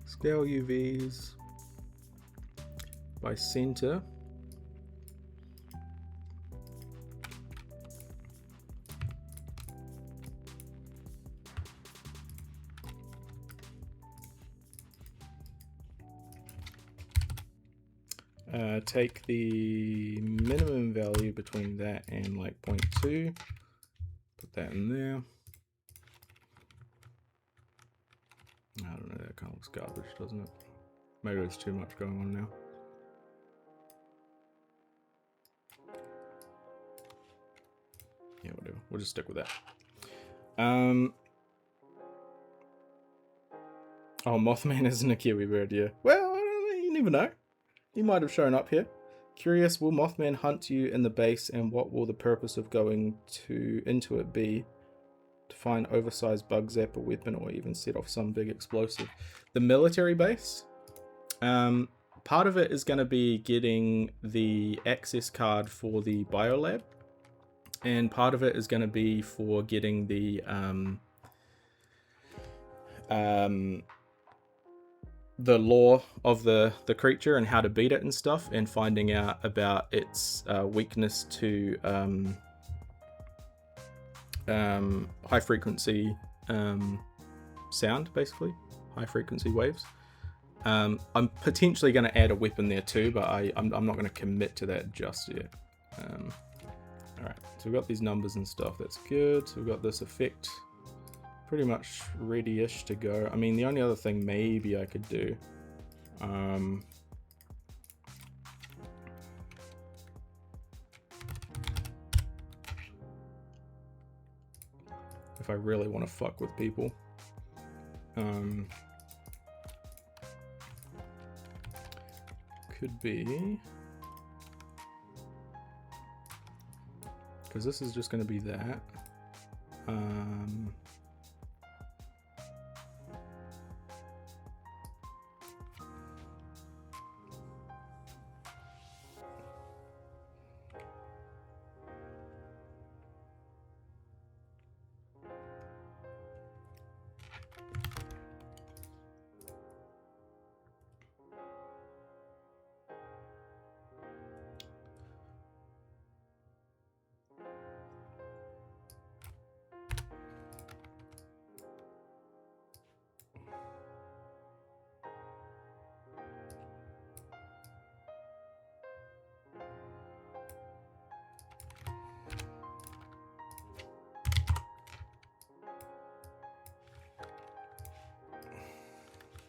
Scale UVs by center. Take the minimum value between that and like 0.2, put that in there. I don't know, that kind of looks garbage, doesn't it? Maybe there's too much going on now. Yeah, whatever. We'll just stick with that. Oh, Mothman isn't a kiwi bird, yeah. Well, you never know. He might have shown up here. Curious, will Mothman hunt you in the base, and what will the purpose of going into it be? To find oversized bug zapper weapon, or even set off some big explosive? The military base? Part of it is going to be getting the access card for the biolab, and part of it is going to be for getting the lore of the creature and how to beat it and stuff, and finding out about its weakness to high frequency sound, basically high frequency waves. I'm potentially going to add a weapon there too, but I'm not going to commit to that just yet. Alright, so we've got these numbers and stuff, that's good. So we've got this effect pretty much ready-ish to go. I mean, the only other thing maybe I could do, if I really want to fuck with people, could be, because this is just going to be that.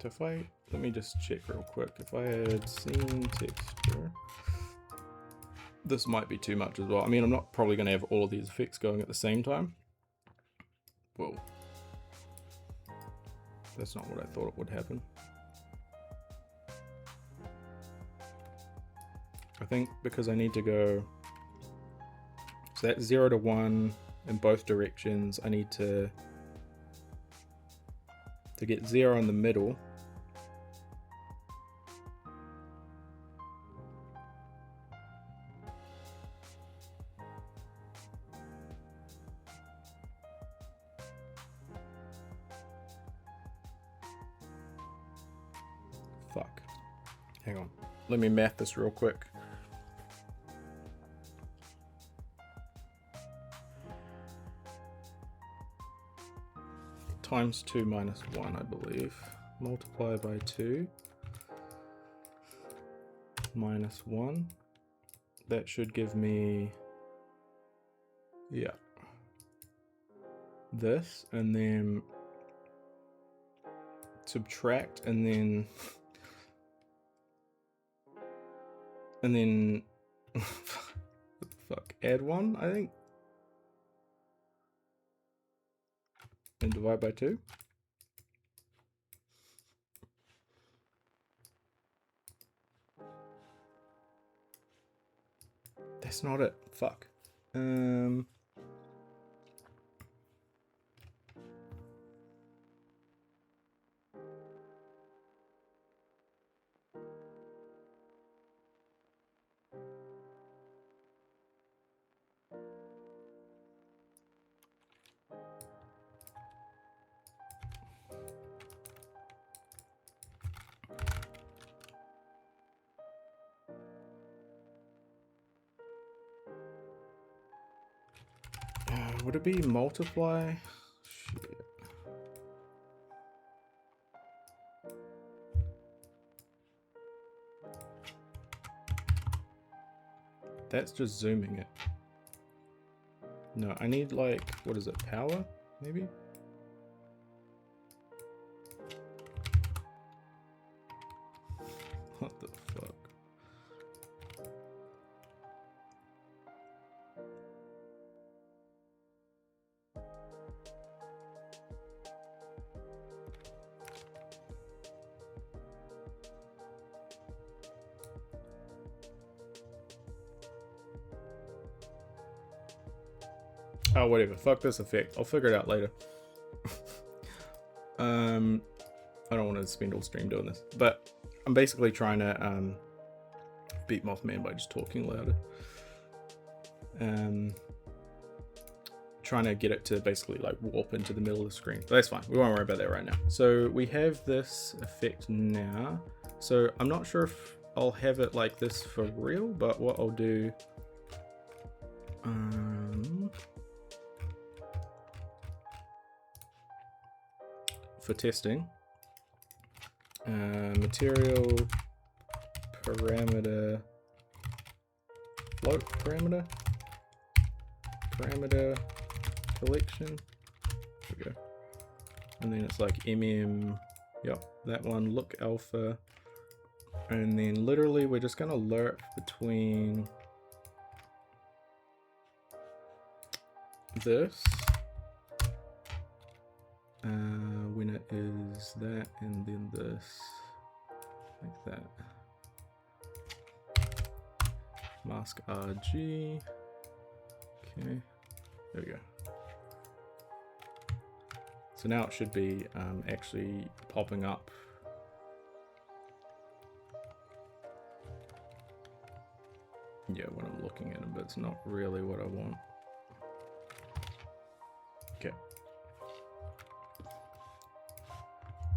So if let me just check real quick. If I had scene texture, this might be too much as well. I mean, I'm not probably going to have all of these effects going at the same time. Whoa. That's not what I thought it would happen. I think because I need to go, so that's 0 to 1 in both directions. I need to get 0 in the middle. Fuck. Hang on. Let me math this real quick. Times 2 minus 1, I believe. Multiply by 2. Minus 1. That should give me, yeah, this, and then subtract, and then Fuck, add 1, I think. And divide by 2. That's not it. Fuck. Would it be multiply? Shit. That's just zooming it. No, I need like, what is it, power, maybe? What the fuck? Oh, whatever. Fuck this effect. I'll figure it out later. I don't want to spend all stream doing this, but I'm basically trying to beat Mothman by just talking louder. Trying to get it to basically like warp into the middle of the screen. But that's fine. We won't worry about that right now. So we have this effect now. So I'm not sure if I'll have it like this for real, but what I'll do... for testing, material parameter float parameter collection. There we go. And then it's like yep, that one, look alpha. And then literally we're just gonna lerp between this when it is that, and then this, like that. Mask RG. Okay, there we go. So now it should be actually popping up. Yeah, when I'm looking at them, but it's not really what I want. Okay.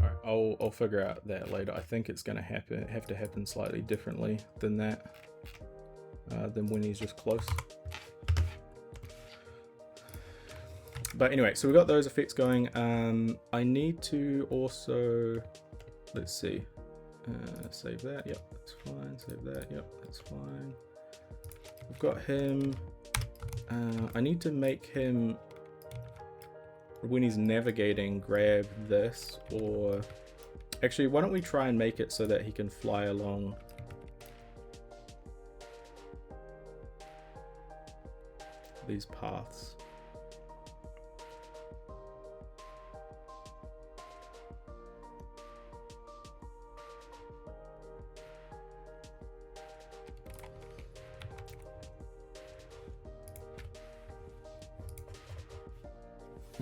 Alright, I'll figure out that later. I think it's gonna have to happen slightly differently than that. Than when he's just close. But anyway, so we've got those effects going. I need to also, let's see, save that, yep, that's fine, save that, yep, that's fine. We've got him, I need to make him, when he's navigating, grab this, or actually, why don't we try and make it so that he can fly along these paths.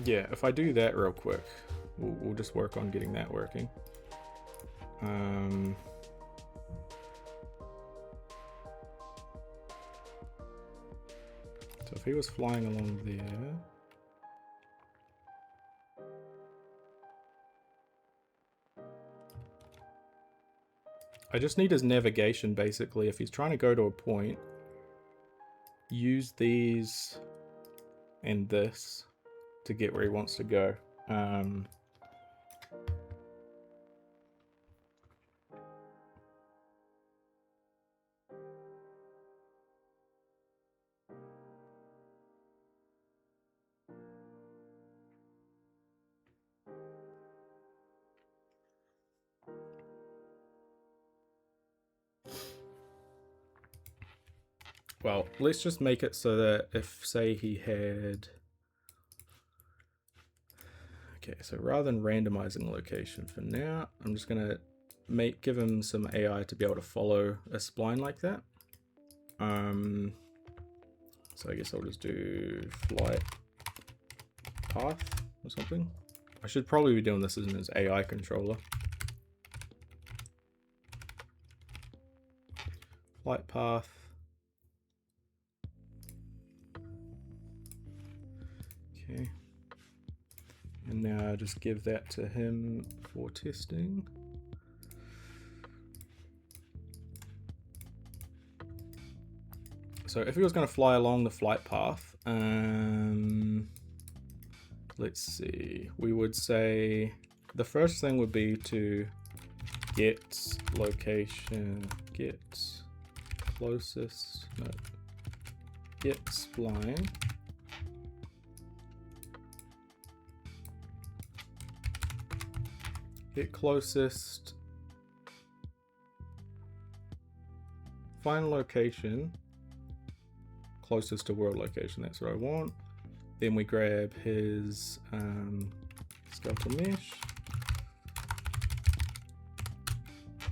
Yeah, if I do that real quick, we'll just work on getting that working. So if he was flying along there, I just need his navigation basically. If he's trying to go to a point, use these and this to get where he wants to go. well, let's just make it so that if, say, he had... Okay, so rather than randomizing location for now, I'm just gonna give him some AI to be able to follow a spline like that. So I guess I'll just do flight path or something. I should probably be doing this as an AI controller. Flight path. Okay. And now just give that to him for testing. So if he was going to fly along the flight path, let's see, we would say the first thing would be to get location, get closest, no, get spline. Get closest, find location, closest to world location, that's what I want. Then we grab his skeletal mesh,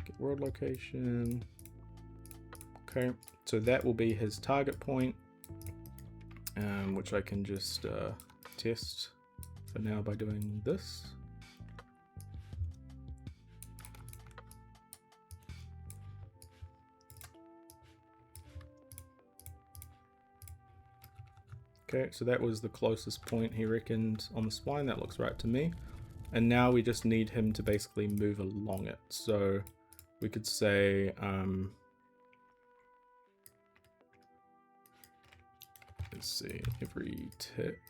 get world location. Okay, so that will be his target point, which I can just test for now by doing this. Okay, so that was the closest point he reckoned on the spline. That looks right to me. And now we just need him to basically move along it. So we could say, let's see, every tick.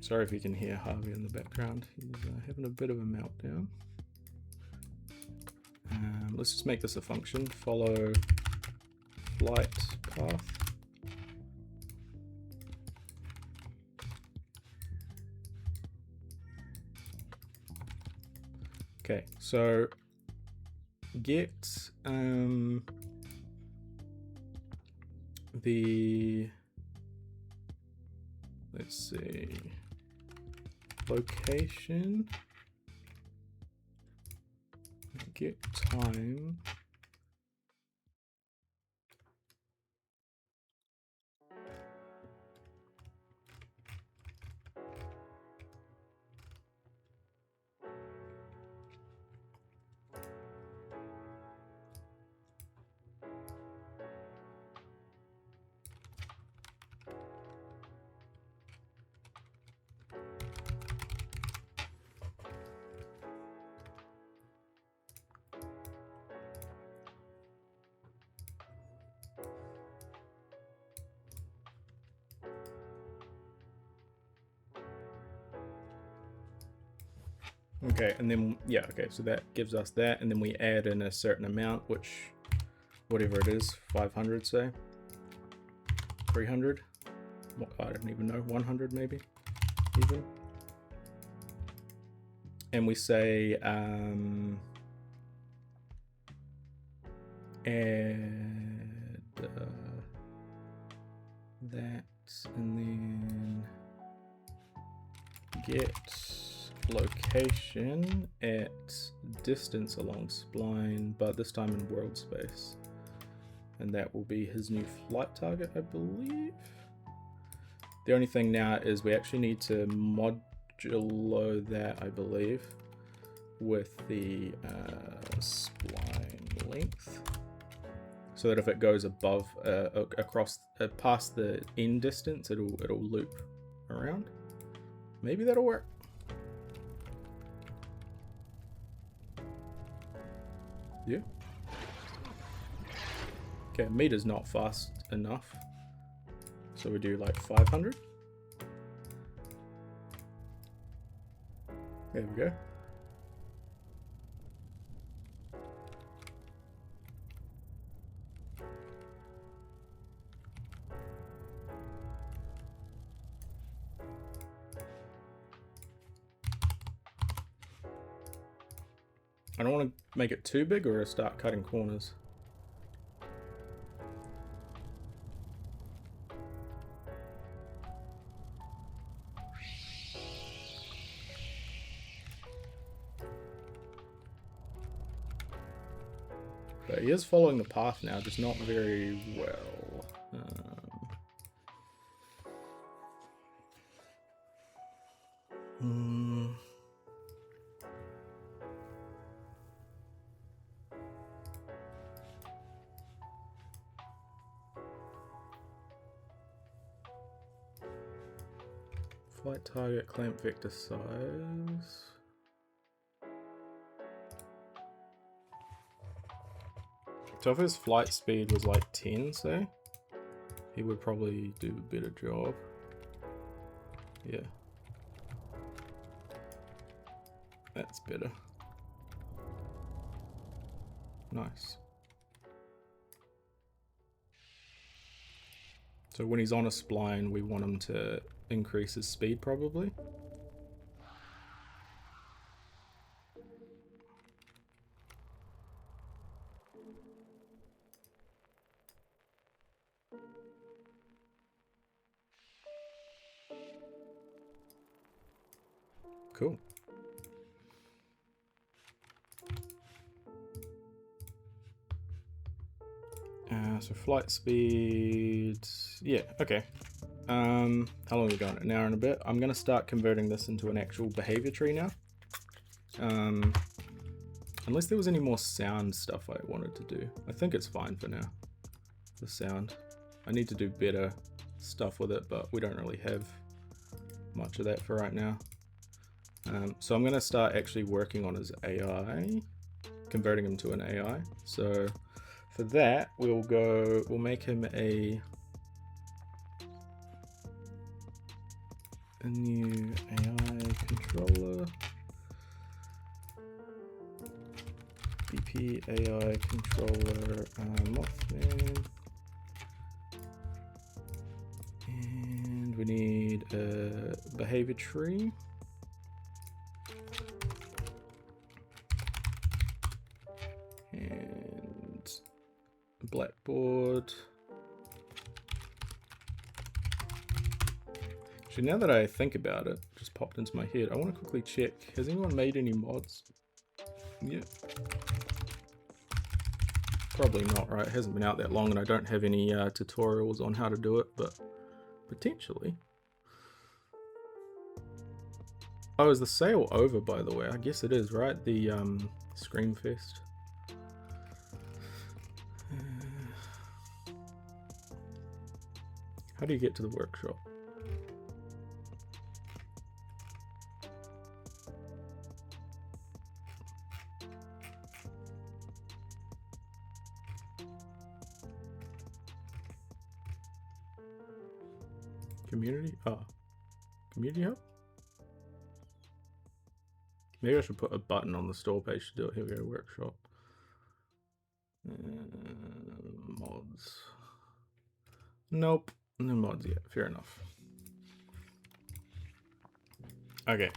Sorry if you can hear Harvey in the background. He's having a bit of a meltdown. Let's just make this a function. Follow flight path. Okay, so get the, let's see, location, get time, okay, and then, yeah, okay, so that gives us that, and then we add in a certain amount, which, whatever it is, 500, say, 300, I don't even know, 100 maybe, even. And we say, add that, and then get location at distance along spline, but this time in world space. And that will be his new flight target, I believe. The only thing now is we actually need to modulo that, I believe, with the spline length, so that if it goes above, across, past the end distance, it'll loop around. Maybe that'll work. Yeah. Okay, meter's not fast enough, so we do like 500. There we go. I don't want to make it too big or start cutting corners. He is following the path now, just not very well. Flight target, clamp vector size. So if his flight speed was like 10, say, he would probably do a better job. Yeah. That's better. Nice. So when he's on a spline, we want him to increase his speed probably. Cool. So flight speed, yeah, okay. How long are we going? An hour and a bit. I'm gonna start converting this into an actual behavior tree now. Unless there was any more sound stuff I wanted to do. I think it's fine for now, the sound. I need to do better stuff with it, but we don't really have much of that for right now. So I'm gonna start actually working on his AI, converting him to an AI. So for that, we'll make him a new AI controller. BP AI controller Mothman. And we need a behavior tree. And a blackboard. Actually, now that I think about it, just popped into my head, I want to quickly check, has anyone made any mods? Yeah. Probably not, right? It hasn't been out that long and I don't have any tutorials on how to do it, but potentially. Oh, is the sale over, by the way? I guess it is, right? The Screamfest. How do you get to the workshop? Community? Oh. Community hub? Maybe I should put a button on the store page to do it. Here we go, workshop. Mods. Nope, no mods yet, fair enough. Okay,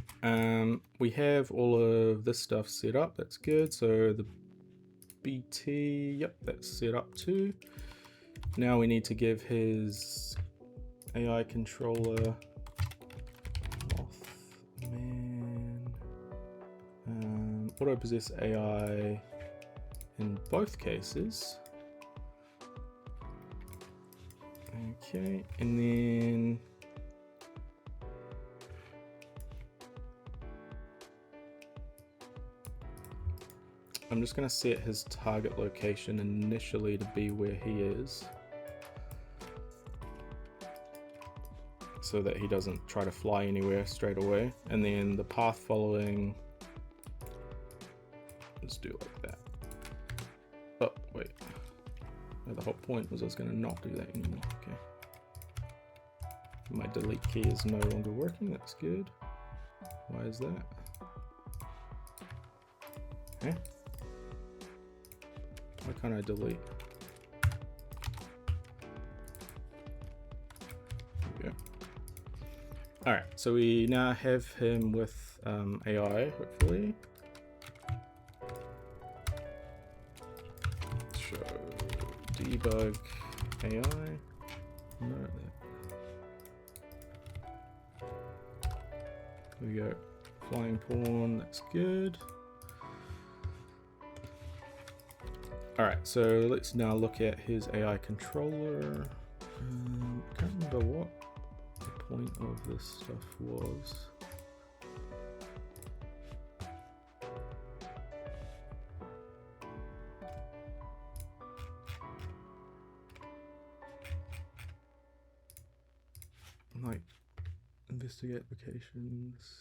we have all of this stuff set up, that's good. So the BT, yep, that's set up too. Now we need to give his AI controller Mothman auto possess AI in both cases. Okay, and then I'm just going to set his target location initially to be where he is, so that he doesn't try to fly anywhere straight away. And then the path following, let's do it like that. Oh, wait. No, the whole point was I was going to not do that anymore. Okay. My delete key is no longer working. That's good. Why is that? Okay. Why can't I delete? There we go. Alright, so we now have him with AI, hopefully. Show debug AI. No, there we go. Flying pawn, that's good. Alright, so let's now look at his AI controller. I can't remember what the point of this stuff was. Like, investigate applications.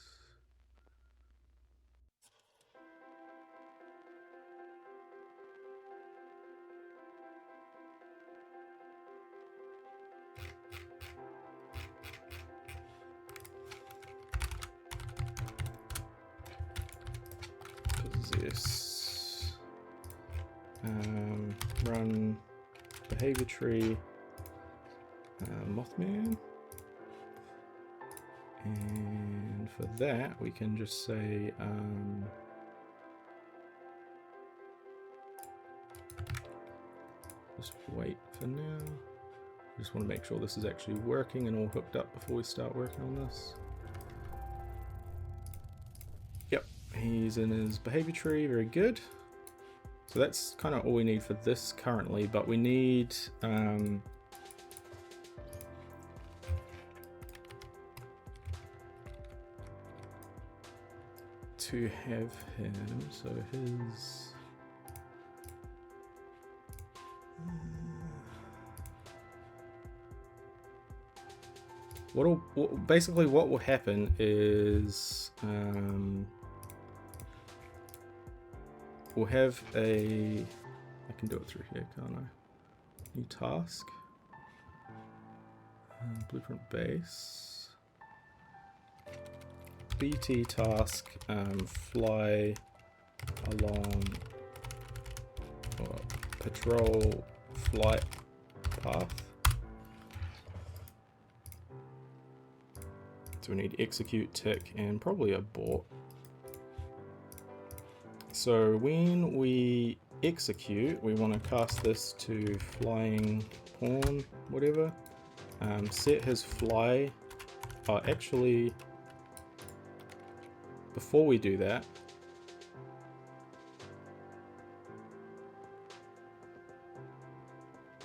Possess. Run behavior tree. Mothman. And for that, we can just say just wait for now. Just want to make sure this is actually working and all hooked up before we start working on this. Yep, he's in his behavior tree, very good. So that's kind of all we need for this currently, but we need to have him, so his basically what will happen is we'll have I can do it through here, can't I? New task, blueprint base. BT task, fly along patrol flight path. So we need execute, tick, and probably abort. So when we execute, we want to cast this to flying pawn, whatever. Set his fly. Actually, before we do that,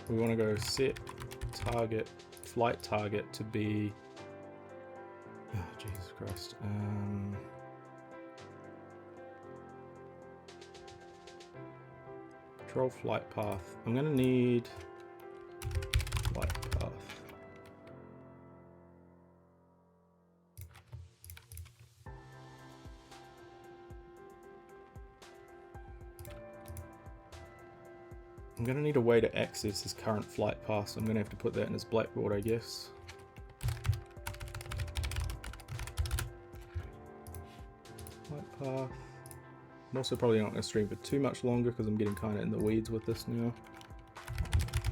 we want to go set target, flight target to be, oh Jesus Christ, control flight path. I'm going to need flight path. I'm going to need a way to access his current flight path, so I'm going to have to put that in his blackboard, I guess. Flight path. I'm also probably not going to stream for too much longer because I'm getting kind of in the weeds with this now.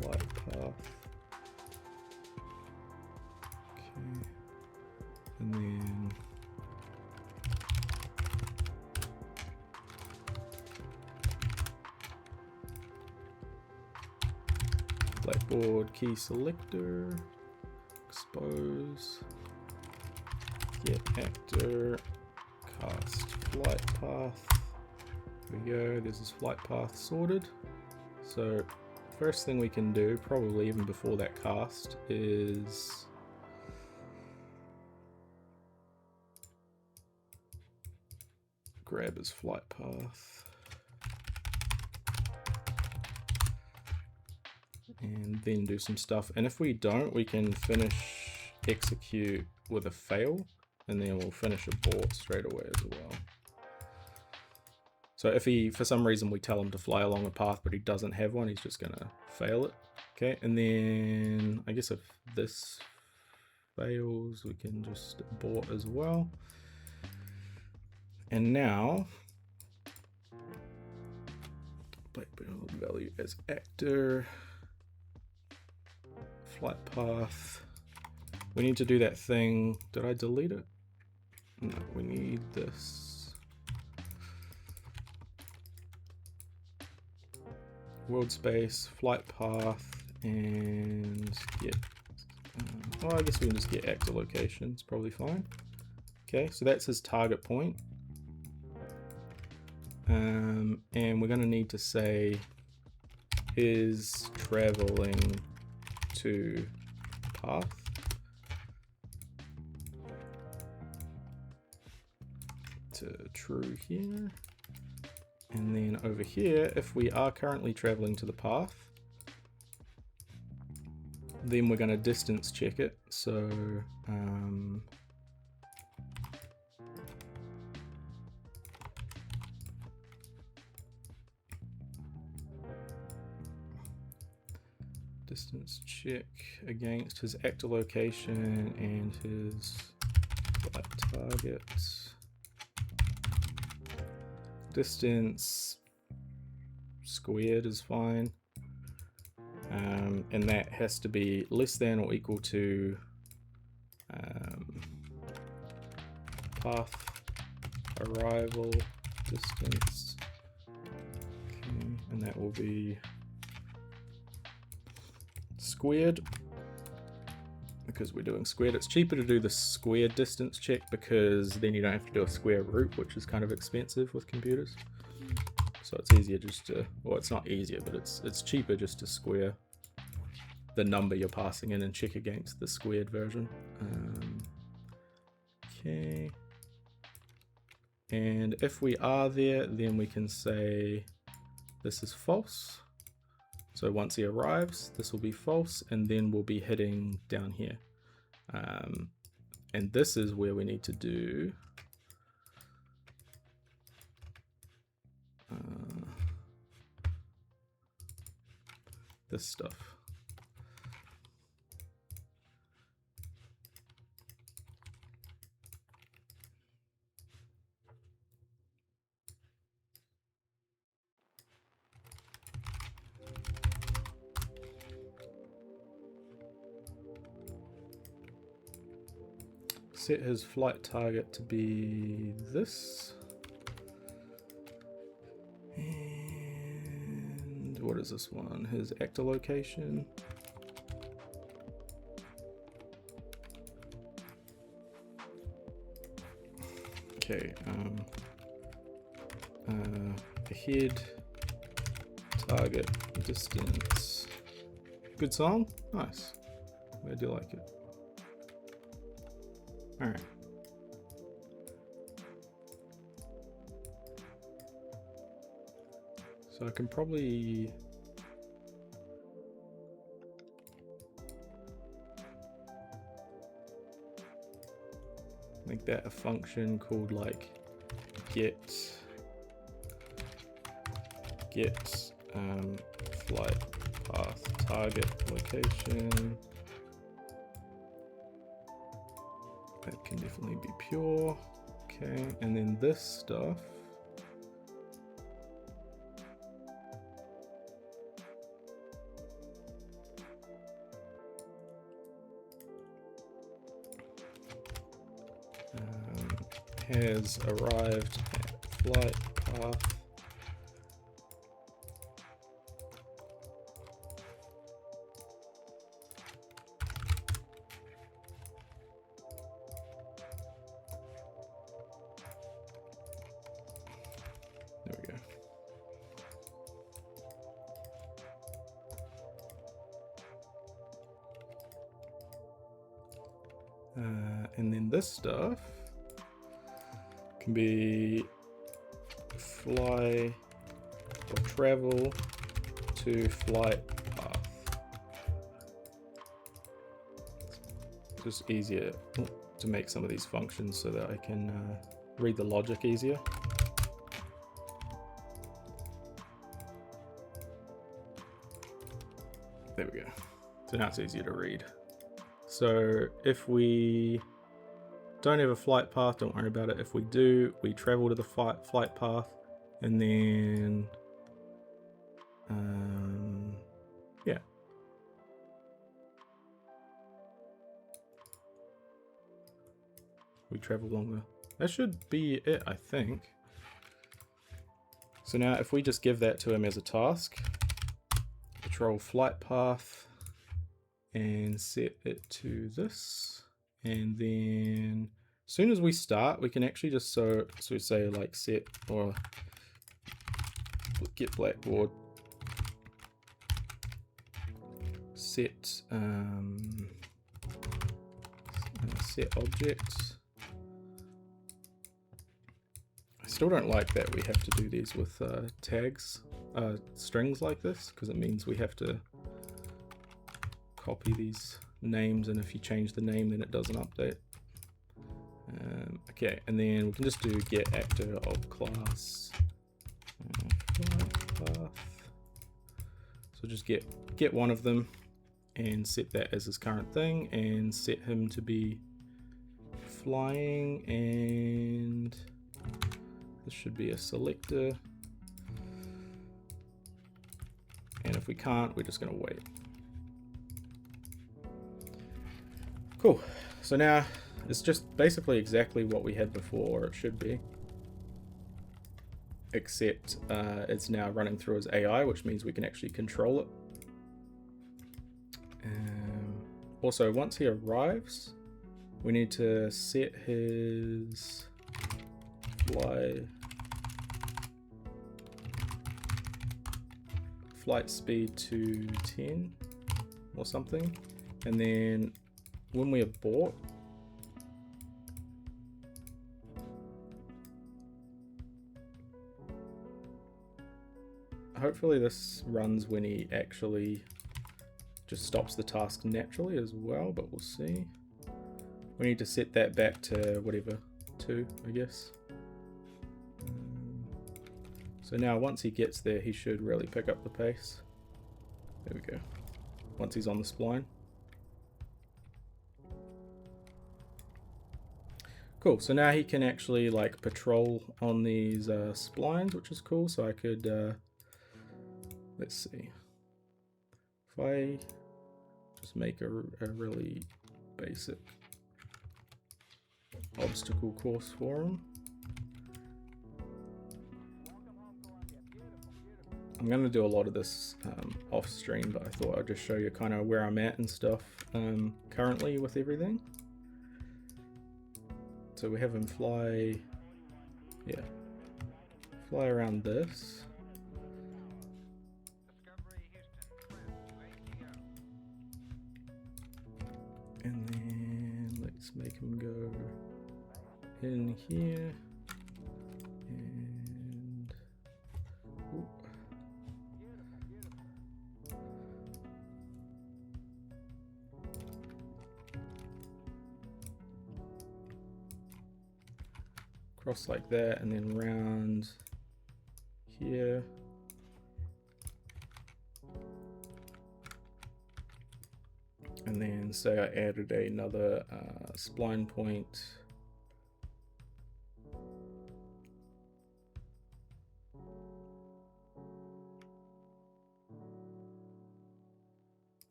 Flight path. Okay. And then blackboard key selector, expose, get actor, cast flight path. There we go, there's his flight path sorted. So first thing we can do, probably even before that cast, is grab his flight path. And then do some stuff. And if we don't, we can finish execute with a fail, and then we'll finish abort straight away as well. So if he, for some reason, we tell him to fly along a path, but he doesn't have one, he's just gonna fail it. Okay, and then I guess if this fails, we can just abort as well. And now, blackboard value as actor. Flight path. We need to do that thing. Did I delete it? No, we need this. World space, flight path, and get. Well, I guess we can just get actor location. It's probably fine. Okay, so that's his target point. And we're going to need to say is traveling to path. To true here. And then over here, if we are currently traveling to the path, then we're going to distance check it. So distance check against his active location and his flight target. Distance squared is fine. And that has to be less than or equal to path arrival distance. Okay, and that will be squared because we're doing squared. It's cheaper to do the squared distance check because then you don't have to do a square root, which is kind of expensive with computers. So it's easier just to, well, it's not easier, but it's cheaper just to square the number you're passing in and check against the squared version. Okay. And if we are there, then we can say this is false. So once he arrives, this will be false, and then we'll be heading down here. And this is where we need to do this stuff. Set his flight target to be this. And what is this one? His actor location. Okay, ahead, target, distance. Good song? Nice. I do like it. Alright. So I can probably make that a function called like get flight path target location. That can definitely be pure. Okay, and then this stuff. Has arrived at flight path. There we go. And then this stuff can be fly or travel to flight path. Just easier to make some of these functions so that I can read the logic easier. There we go. So now it's easier to read. So if we don't have a flight path, don't worry about it. If we do, we travel to the flight path, and then yeah. We travel along that should be it, I think. So now if we just give that to him as a task, patrol flight path and set it to this, and then as soon as we start, we can actually just so we say like set or get blackboard set set object. I still don't like that we have to do these with tags, strings like this, because it means we have to copy these names, and if you change the name then it doesn't update. Okay, and then we can just do get actor of class path. So just get one of them and set that as his current thing, and set him to be flying, and this should be a selector. And if we can't, we're just going to wait. Cool. So now it's just basically exactly what we had before, or it should be. Except it's now running through as AI, which means we can actually control it. Also, once he arrives, we need to set his flight speed to 10 or something, and then when we abort, hopefully this runs when he actually just stops the task naturally as well, but we'll see. We need to set that back to whatever, 2, I guess. So now once he gets there, he should really pick up the pace. There we go. Once he's on the spline. Cool, so now he can actually like patrol on these splines, which is cool. So I could, let's see, if I just make a really basic obstacle course for him. I'm going to do a lot of this off stream, but I thought I'd just show you kind of where I'm at and stuff currently with everything. So we have him fly, yeah, fly around this. And then let's make him go in here. And ooh. Cross like that, and then round here. And then say I added another spline point.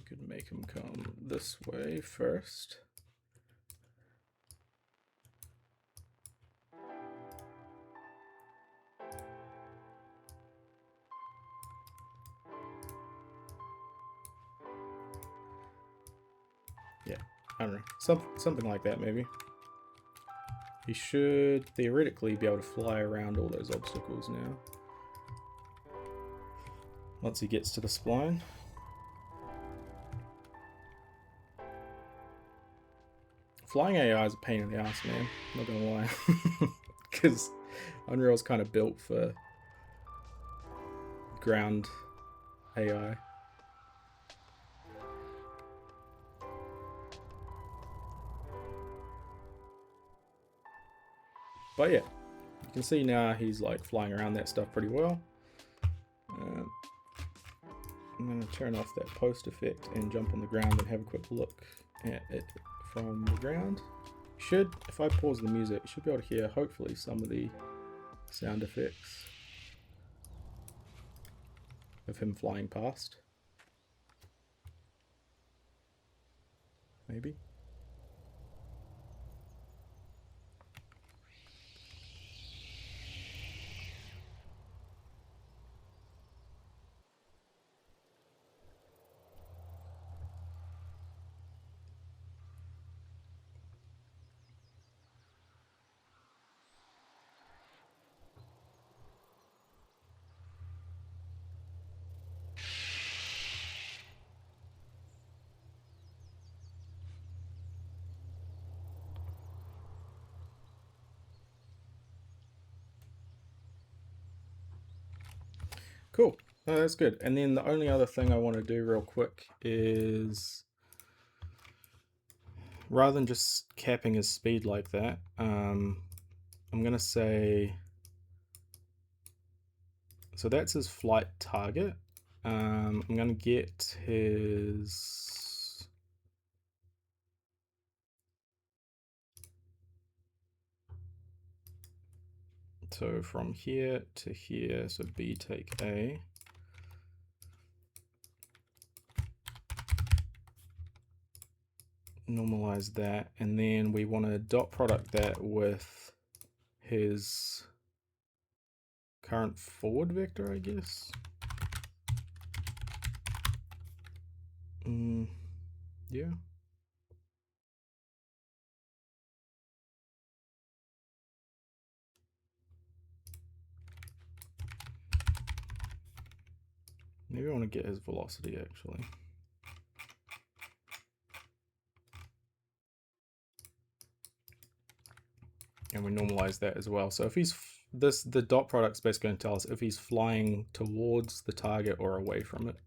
Could make him come this way first. Yeah, I don't know, something like that maybe. He should theoretically be able to fly around all those obstacles now, once he gets to the spline. Flying AI is a pain in the ass, man. Not gonna lie, because Unreal's kind of built for ground AI. But yeah, you can see now he's like flying around that stuff pretty well. I'm gonna turn off that post effect and jump on the ground and have a quick look at it from the ground. You should, if I pause the music, you should be able to hear hopefully some of the sound effects of him flying past. Maybe. Cool. No, that's good. And then the only other thing I want to do real quick is, rather than just capping his speed like that, I'm going to say, so that's his flight target. I'm going to get his, so from here to here, so B take A. Normalize that, and then we want to dot product that with his current forward vector, I guess. Yeah. Maybe I want to get his velocity actually. And we normalize that as well. So if he's the dot product's basically going to tell us if he's flying towards the target or away from it.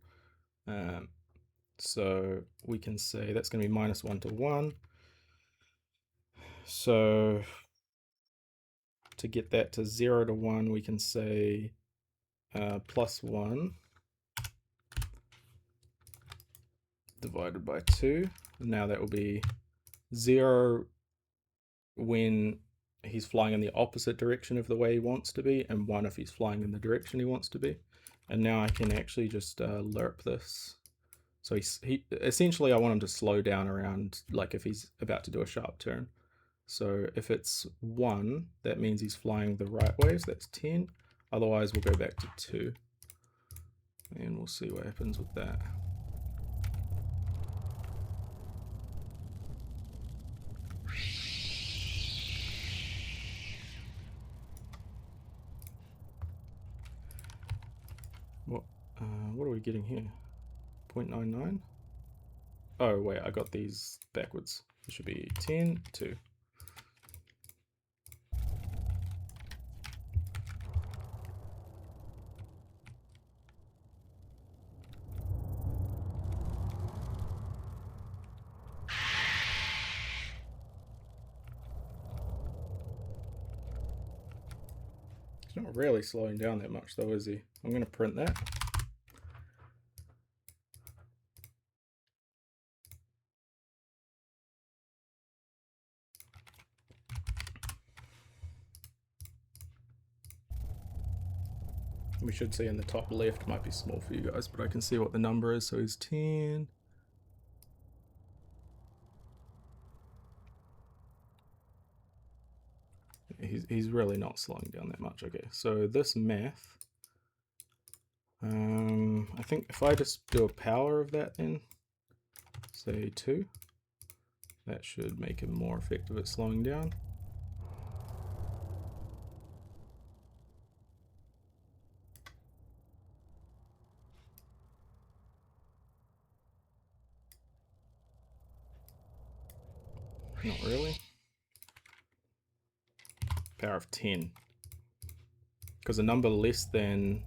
So we can say that's going to be -1 to 1. So to get that to 0 to 1, we can say +1 divided by 2. Now that will be 0 when he's flying in the opposite direction of the way he wants to be, and 1 if he's flying in the direction he wants to be. And now I can actually just lerp this. So he essentially, I want him to slow down around, like if he's about to do a sharp turn. So if it's 1, that means he's flying the right way, so that's 10. Otherwise, we'll go back to 2. And we'll see what happens with that. What are we getting here? 0.99? Oh, wait, I got these backwards. It should be 10, 2. He's not really slowing down that much though, is he? I'm going to print that. We should see in the top left, might be small for you guys, but I can see what the number is. So he's 10. He's really not slowing down that much. Okay, so this math, I think if I just do a power of that then, say 2, that should make him more effective at slowing down. Not really. Power of 10. Because a number less than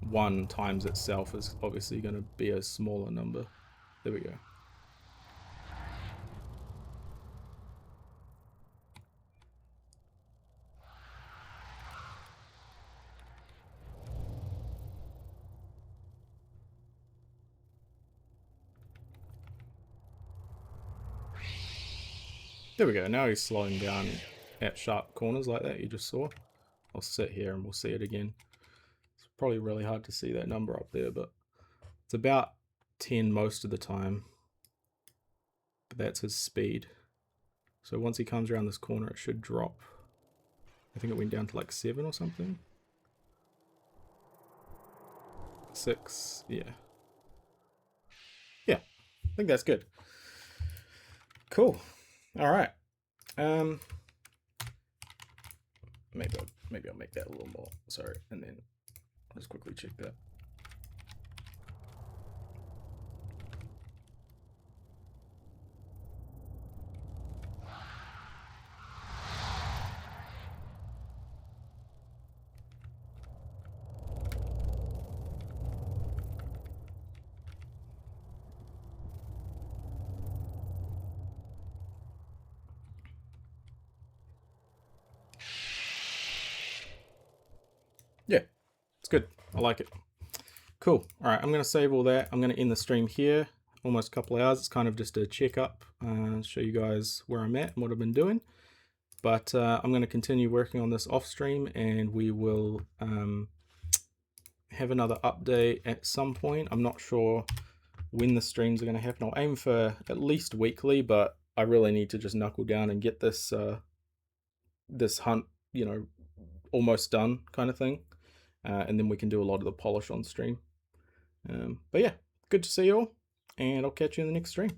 1 times itself is obviously going to be a smaller number. There we go. There we go. Now he's slowing down at sharp corners like that you just saw. I'll sit here and we'll see it again. It's probably really hard to see that number up there, but it's about 10 most of the time. But that's his speed. So once he comes around this corner, it should drop. I think it went down to like 7 or something. 6, yeah. Yeah, I think that's good. Cool. All right. Maybe I'll make that a little more. Sorry, and then let's quickly check that. Yeah, it's good. I like it. Cool. All right, I'm going to save all that. I'm going to end the stream here. Almost a couple of hours. It's kind of just a checkup, show you guys where I'm at and what I've been doing. But I'm going to continue working on this off stream, and we will have another update at some point. I'm not sure when the streams are going to happen. I'll aim for at least weekly, but I really need to just knuckle down and get this this hunt, almost done kind of thing, and then we can do a lot of the polish on stream. But yeah, good to see you all, and I'll catch you in the next stream.